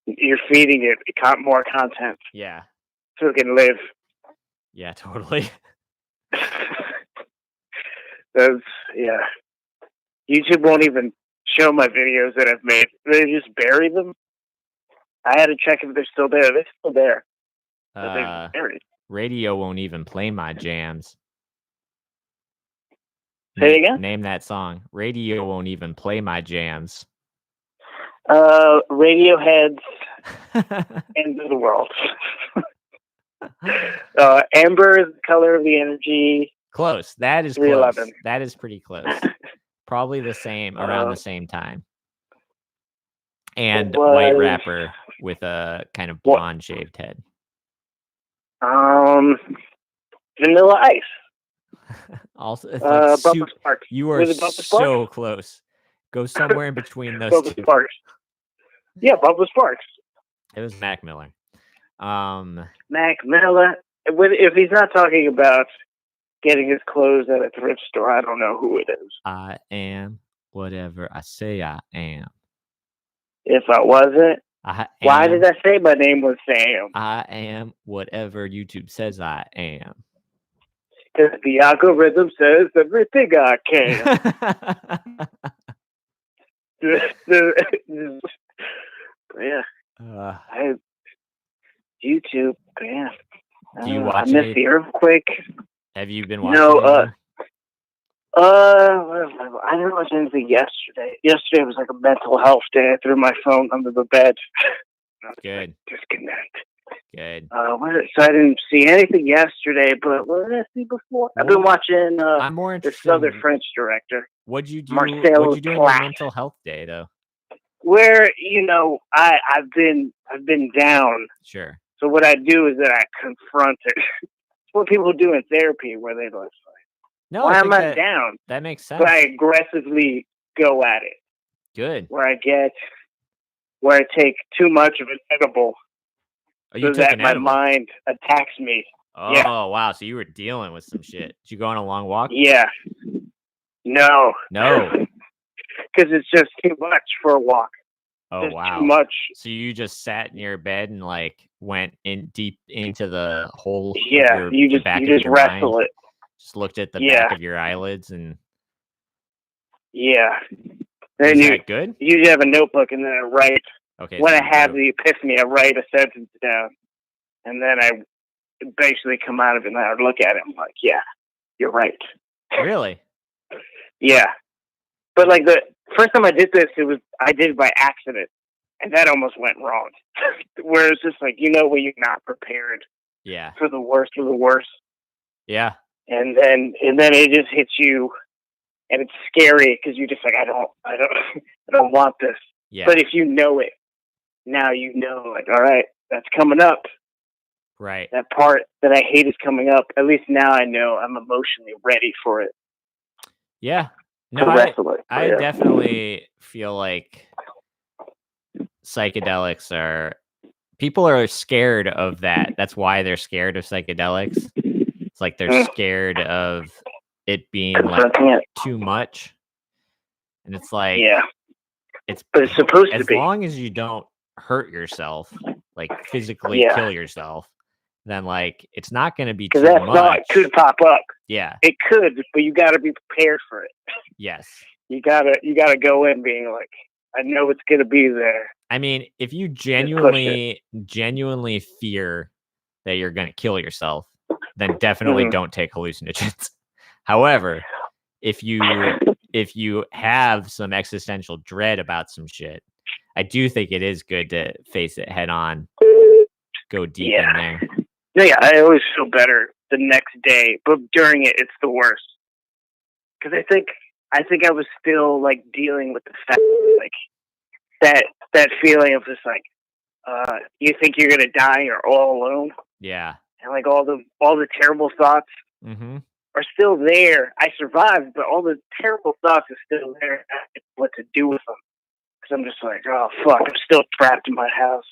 you're feeding it more content. Yeah. So it can live. Yeah, totally. YouTube won't even show my videos that I've made. They just bury them. I had to check if they're still there. They're still there. But they're buried. Radio won't even play my jams. Say it again? Name that song. Radio won't even play my jams. Radiohead's End of the World. Amber is the color of the energy. Close. That is 311. Close. That is pretty close. Probably the same, around the same time. And white rapper with a kind of blonde shaved head. Vanilla Ice. Also, it's Bubba Sparks. You are so close. Go somewhere in between those Bubba two. Sparks. Yeah, Bubba Sparks. It was Mac Miller. Mac Miller. If he's not talking about getting his clothes at a thrift store. I don't know who it is. I am whatever I say I am. If I wasn't, why did I say my name was Sam? I am whatever YouTube says I am. Because the algorithm says everything I can. Yeah. YouTube, yeah. Do you watch I missed the earthquake. Have you been watching anything? I didn't watch anything yesterday. Yesterday was like a mental health day. I threw my phone under the bed. Good. Disconnect. Good. So I didn't see anything yesterday, but what did I see before? I've been watching I'm more interested this other French director. What'd you do? Marcel What'd you do on your mental health day, though? Where, I've been down. Sure. So what I do is that I confront it. It's what people do in therapy, where they like, no, why am I down? That makes sense. So I aggressively go at it. Good. Where I take too much of an edible, so that my mind attacks me. Oh, yeah. Wow. So you were dealing with some shit. Did you go on a long walk? Yeah. No. No. Because it's just too much for a walk. Oh, There's wow. Too much. So you just sat in your bed and went in deep into the hole. Yeah. You just wrestle mind. it. Just looked at the back of your eyelids and. Yeah. Is that good? You usually have a notebook and then I write. Okay. When I have the epiphany, I write a sentence down, and then I basically come out of it and I look at it. I'm like, yeah, you're right. Really? Yeah. But the first time I did this, I did it by accident, and that almost went wrong. Where it's just when you're not prepared. Yeah. For the worst of the worst. Yeah. And then it just hits you, and it's scary because you're just like, I don't want this. Yeah. But if you know it, now all right, that's coming up. Right. That part that I hate is coming up. At least now I know I'm emotionally ready for it. Yeah. No, I definitely feel like psychedelics people are scared of that. That's why they're scared of psychedelics. It's like they're scared of it being too much. And it's like, yeah, but it's supposed to be. As long as you don't hurt yourself, physically kill yourself, then it's not going to be too much. It could pop up. Yeah, it could, but you got to be prepared for it. Yes, you gotta go in being like, I know it's going to be there. I mean, if you genuinely fear that you're going to kill yourself, then definitely don't take hallucinogens. However, if you have some existential dread about some shit, I do think it is good to face it head on. Go deep in there. Yeah, I always feel better the next day, but during it, it's the worst. Because I think I was still dealing with the fact, that feeling of just you think you're gonna die, you're all alone. Yeah, and all the terrible thoughts are still there. I survived, but all the terrible thoughts are still there. I don't know what to do with them. I'm just like, oh, fuck, I'm still trapped in my house.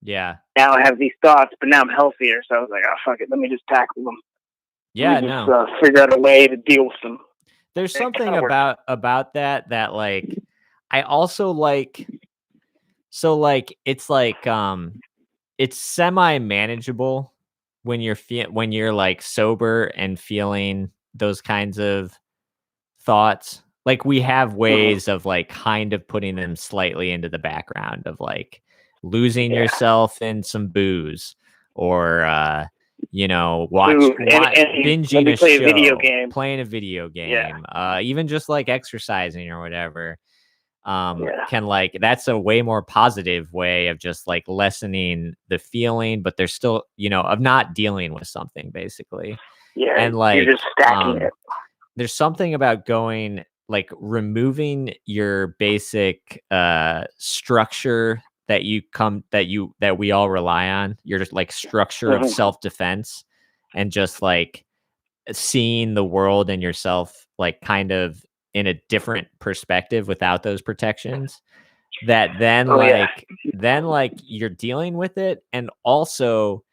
Yeah. Now I have these thoughts, but now I'm healthier. So I was like, oh, fuck it. Let me just tackle them. Yeah, figure out a way to deal with them. There's something about that I also like. So it's it's semi-manageable when you're sober and feeling those kinds of thoughts. We have ways of kind of putting them slightly into the background of losing yourself in some booze or binging a show, video game. playing a video game, even just exercising or whatever. That's a way more positive way of just lessening the feeling, but there's still of not dealing with something basically. Yeah, and you're just stacking it. There's something about going removing your basic structure that we all rely on, your just structure of self-defense, and just seeing the world and yourself kind of in a different perspective without those protections, that then you're dealing with it. And also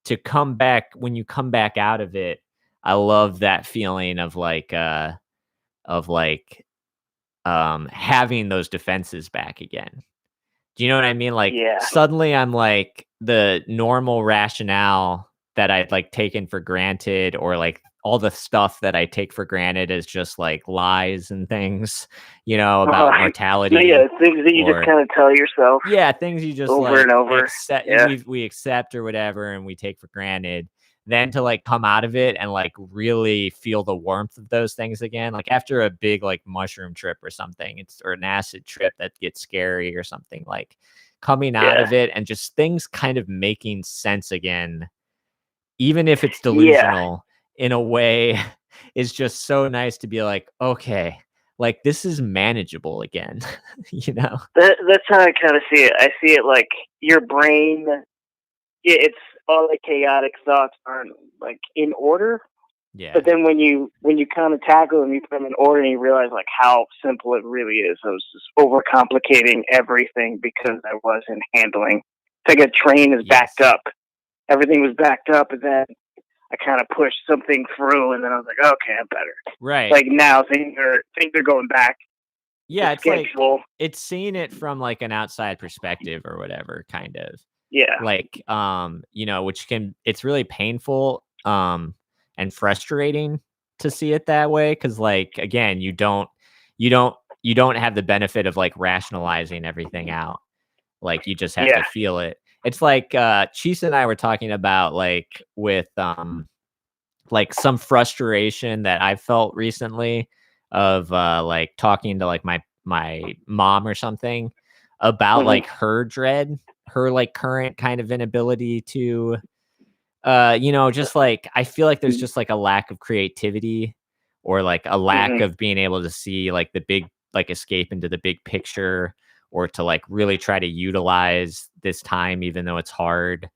to come back, when you come back out of it, I love that feeling of like of like having those defenses back again. Do you know what I mean? Like, Yeah. suddenly I'm like, the normal rationale that I'd like taken for granted, or like all the stuff that I take for granted as just like lies and things, about No, yeah, mortality, things that you just or kind of tell yourself yeah, things you just over and like over. accept, Yeah. we accept or whatever, and we take for granted. Then to like come out of it and like really feel the warmth of those things again, like after a big like mushroom trip or something, or an acid trip that gets scary or something, like coming out Yeah. of it and just things kind of making sense again, even if it's Yeah. delusional in a way, is just so nice to be like, okay, like this is manageable again, you know? That's how I kind of see it. I see it like your brain. Yeah, it's all the chaotic thoughts aren't like in order, Yeah. but then when you kind of tackle them, you put them in order, and you realize like how simple it really is. I was just overcomplicating everything because I wasn't handling. It's like a train is backed Yes. up. Everything was backed up, and then I kind of pushed something through, and then I was like, okay, I'm better. Right. Like now things are going back. Yeah, To it's like schedule. it's seeing it from like an outside perspective or whatever, kind of. Yeah. Like which it's really painful and frustrating to see it that way, cuz like again, you don't have the benefit of like rationalizing everything out. Like you just have Yeah. to feel it. It's like Chisa and I were talking about like with like some frustration that I felt recently of like talking to like my mom or something about Mhm. like her dread, her like current kind of inability to just like I feel like there's just like a lack of creativity, or like a lack Mhm. of being able to see like the big, like escape into the big picture, or to like really try to utilize this time even though it's hard,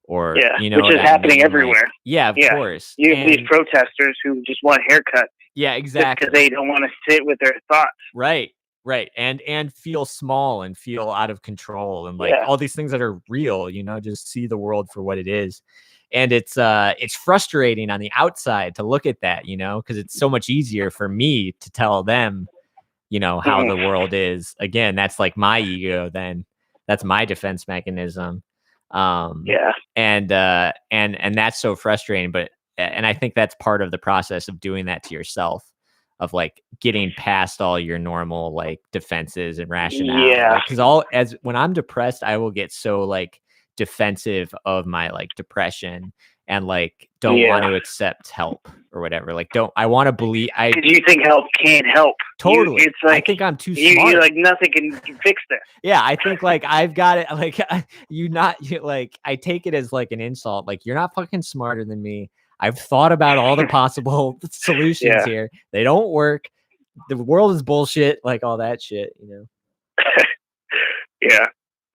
or Yeah, you know which what is I happening mean? Like, everywhere. yeah, of Yeah. course. You have these And protesters who just want haircuts yeah, just because exactly. they don't want to sit with their thoughts. Right. Right. And feel small and feel out of control, and like Yeah. all these things that are real, just see the world for what it is. And it's frustrating on the outside to look at that, because it's so much easier for me to tell them, how Mhm. the world is. Again, that's like my ego then. That's my defense mechanism. Um Yeah. and that's so frustrating, but and I think that's part of the process of doing that to yourself, of like getting past all your normal like defenses and rationale. Yeah. Like, cuz all as when I'm depressed, I will get so like defensive of my like depression, and like don't want Yeah. to accept help or whatever. Like don't I want to believe I Because you think help can't help. totally. It's I like think I'm too you're smart. like nothing can fix this. Yeah, I think like I've got it. Like like I take it as like an insult. Like you're not fucking smarter than me. I've thought about all the possible solutions Yeah. here. They don't work. The world is bullshit. Like all that shit. Yeah.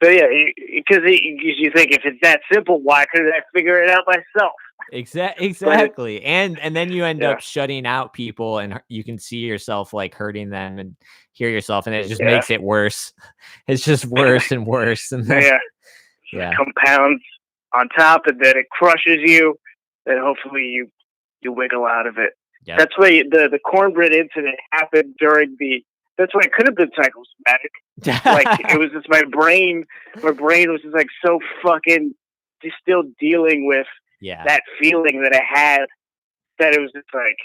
So yeah, because you think if it's that simple, why couldn't I figure it out myself? But Exactly. And then you end yeah, up shutting out people, and you can see yourself like hurting them and hear yourself, and it just yeah, makes it worse. It's just worse and worse. And then yeah. Just yeah. compounds on top, and then it crushes you. Then hopefully you wiggle out of it. Yep. That's why the cornbread incident happened during the. That's why it could have been psychosomatic. Like it was just my brain. My brain was just like so fucking just still dealing with yeah. that feeling that I had. That it was just like,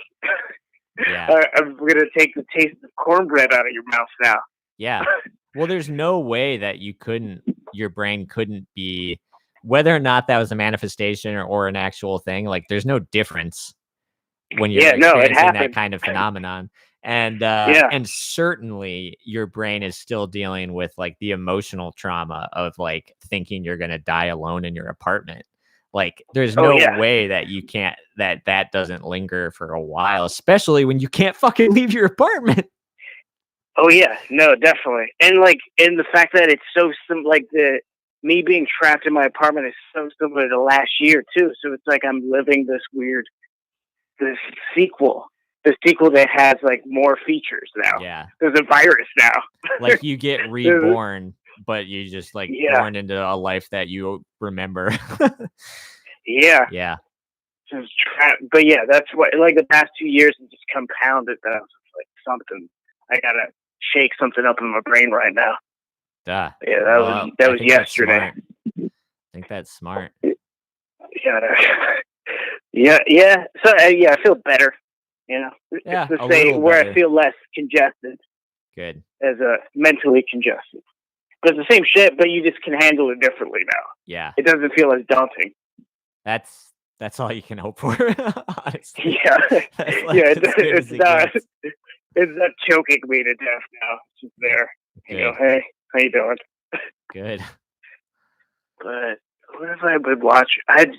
Yeah. I'm gonna take the taste of cornbread out of your mouth now. Yeah. Well, there's no way that your brain couldn't be, whether or not that was a manifestation or an actual thing. Like, there's no difference when you're Yeah, no, it experiencing that happened. kind of phenomenon. Yeah, And certainly your brain is still dealing with like the emotional trauma of like thinking you're going to die alone in your apartment. Like, there's oh no yeah, way that you can't, that doesn't linger for a while, especially when you can't fucking leave your apartment. oh yeah, no, definitely. And the fact that it's so like the me being trapped in my apartment is so similar to last year too. So it's like I'm living this sequel, the sequel that has like more features now. Yeah. There's a virus now. Like you get reborn, but you just like Yeah, born into a life that you remember. yeah. Yeah. Just but yeah, that's what like the past 2 years it just compounded. That was like something. I gotta shake something up in my brain right now. Duh. Yeah, Well, that I was think that's yesterday. smart. I think that's smart. Yeah, yeah. So yeah, I feel better. You know, Yeah, to a say little where I better. feel less congested Good. as mentally congested. But it's the same shit, but you just can handle it differently now. Yeah. It doesn't feel as daunting. That's all you can hope for, honestly. Yeah, That's like yeah. as good as it gets. It's not choking me to death now. It's just there. You go, Good. hey, how you doing? Good. But what have I been watching? I did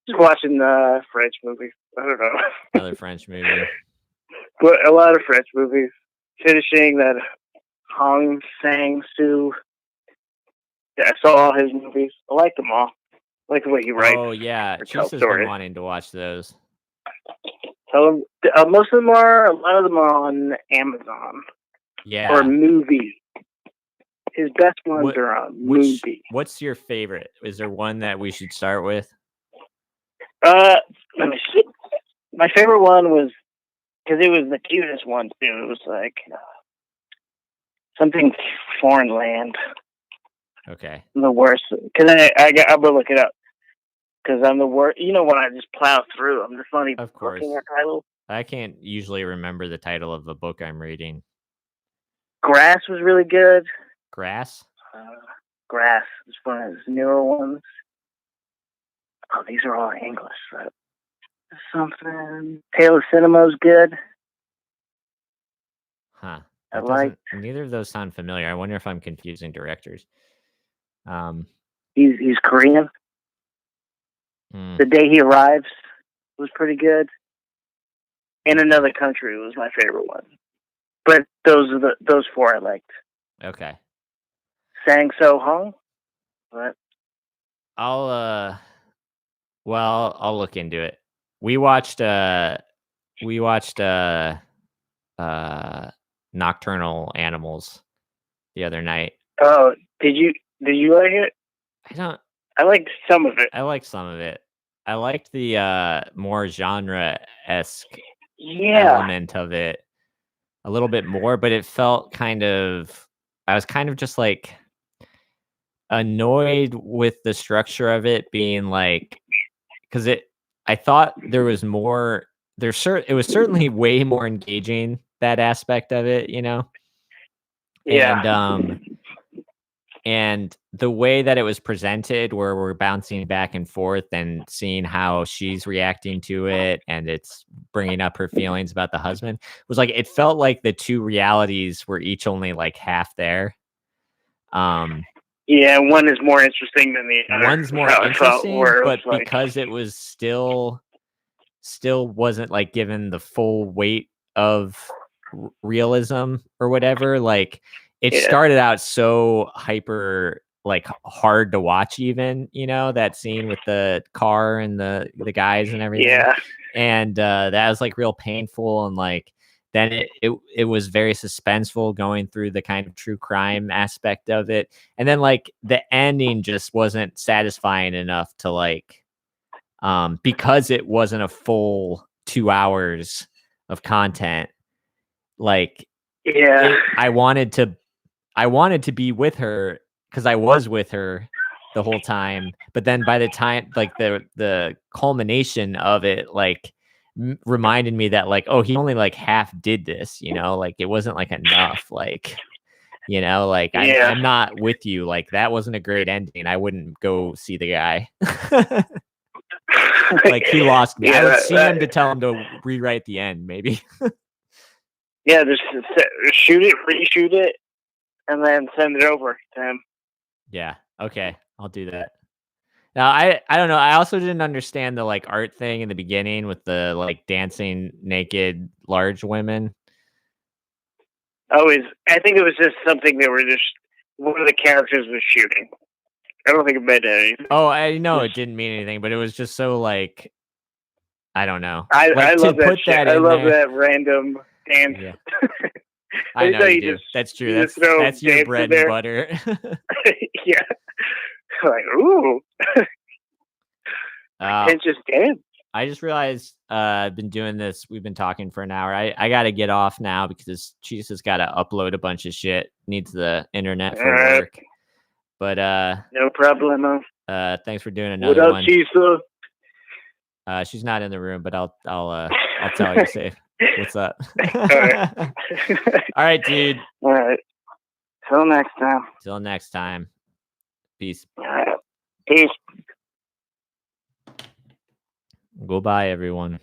just watching French movies. I don't know. Another French movie. But a lot of French movies. Finishing that Hong Sang-soo. Yeah, I saw all his movies. I like them all. I like the way he writes Oh yeah, or tells Chisa's been stories. wanting to watch those. Most of them are. A lot of them are on Amazon Yeah. or movies. His best ones are on movie. What's your favorite? Is there one that we should start with? Let me see. My favorite one was because it was the cutest one too. It was like something foreign land. Okay. I'm the worst because I'm gonna look it up because I'm the worst. You know when I just plow through, I'm just not even Of course. looking at titles. I can't usually remember the title of the book I'm reading. Grass was really good. Grass? Grass is one of his newer ones. Oh, these are all English. Right? Something. Tale of Cinema's good. Huh. Neither of those sound familiar. I wonder if I'm confusing directors. He's Korean. The Day He Arrives was pretty good. In Another Country was my favorite one. But those four I liked. Okay. Sang So Hung. But I'll look into it. We watched Nocturnal Animals the other night. Oh, did you like it? I liked some of it. I liked some of it. I liked the more genre-esque element of it a little bit more, but it felt I was kind of just like annoyed with the structure of it being like, because I thought there was more. It was certainly way more engaging, that aspect of it, you know. Yeah. And the way that it was presented, where we're bouncing back and forth and seeing how she's reacting to it, and it's bringing up her feelings about the husband, was like it felt like the two realities were each only like half there. Yeah, one is more interesting than the other. One's more interesting, but because it was still wasn't like given the full weight of realism or whatever, like it started out so hyper like hard to watch, even, you know, that scene with the car and the guys and everything. Yeah. And that was like real painful, and like then it was very suspenseful going through the kind of true crime aspect of it, and then like the ending just wasn't satisfying enough to like because it wasn't a full 2 hours of content. Like, I wanted to be with her because I was with her the whole time. But then by the time, like the culmination of it, like reminded me that like, oh, he only like half did this, you know, like it wasn't like enough, like, you know, like I'm not with you. Like that wasn't a great ending. I wouldn't go see the guy. Like he lost me. I would see him to tell him to rewrite the end, maybe. Yeah, just shoot it, reshoot it, and then send it over to him. Yeah. Okay. I'll do that. Now, I don't know. I also didn't understand the like art thing in the beginning with the like dancing naked large women. I think it was just something they were just one of the characters was shooting. I don't think it meant anything. Oh, I know it didn't mean anything, but it was just so like, I don't know. I love that shit. I love there, that random dance. Yeah. I know you do. That's true. That's your bread and butter. Yeah. Like, ooh. Pretentious game. I just realized I've been doing this. We've been talking for an hour. I got to get off now because Cheese has got to upload a bunch of shit. Needs the internet for work. But no problemo. Thanks for doing another one. What up, Chisa? She's not in the room, but I'll tell you safe. What's up? All right. All right, dude. All right. Till next time. Till next time. Peace. All right. Peace. Goodbye, everyone.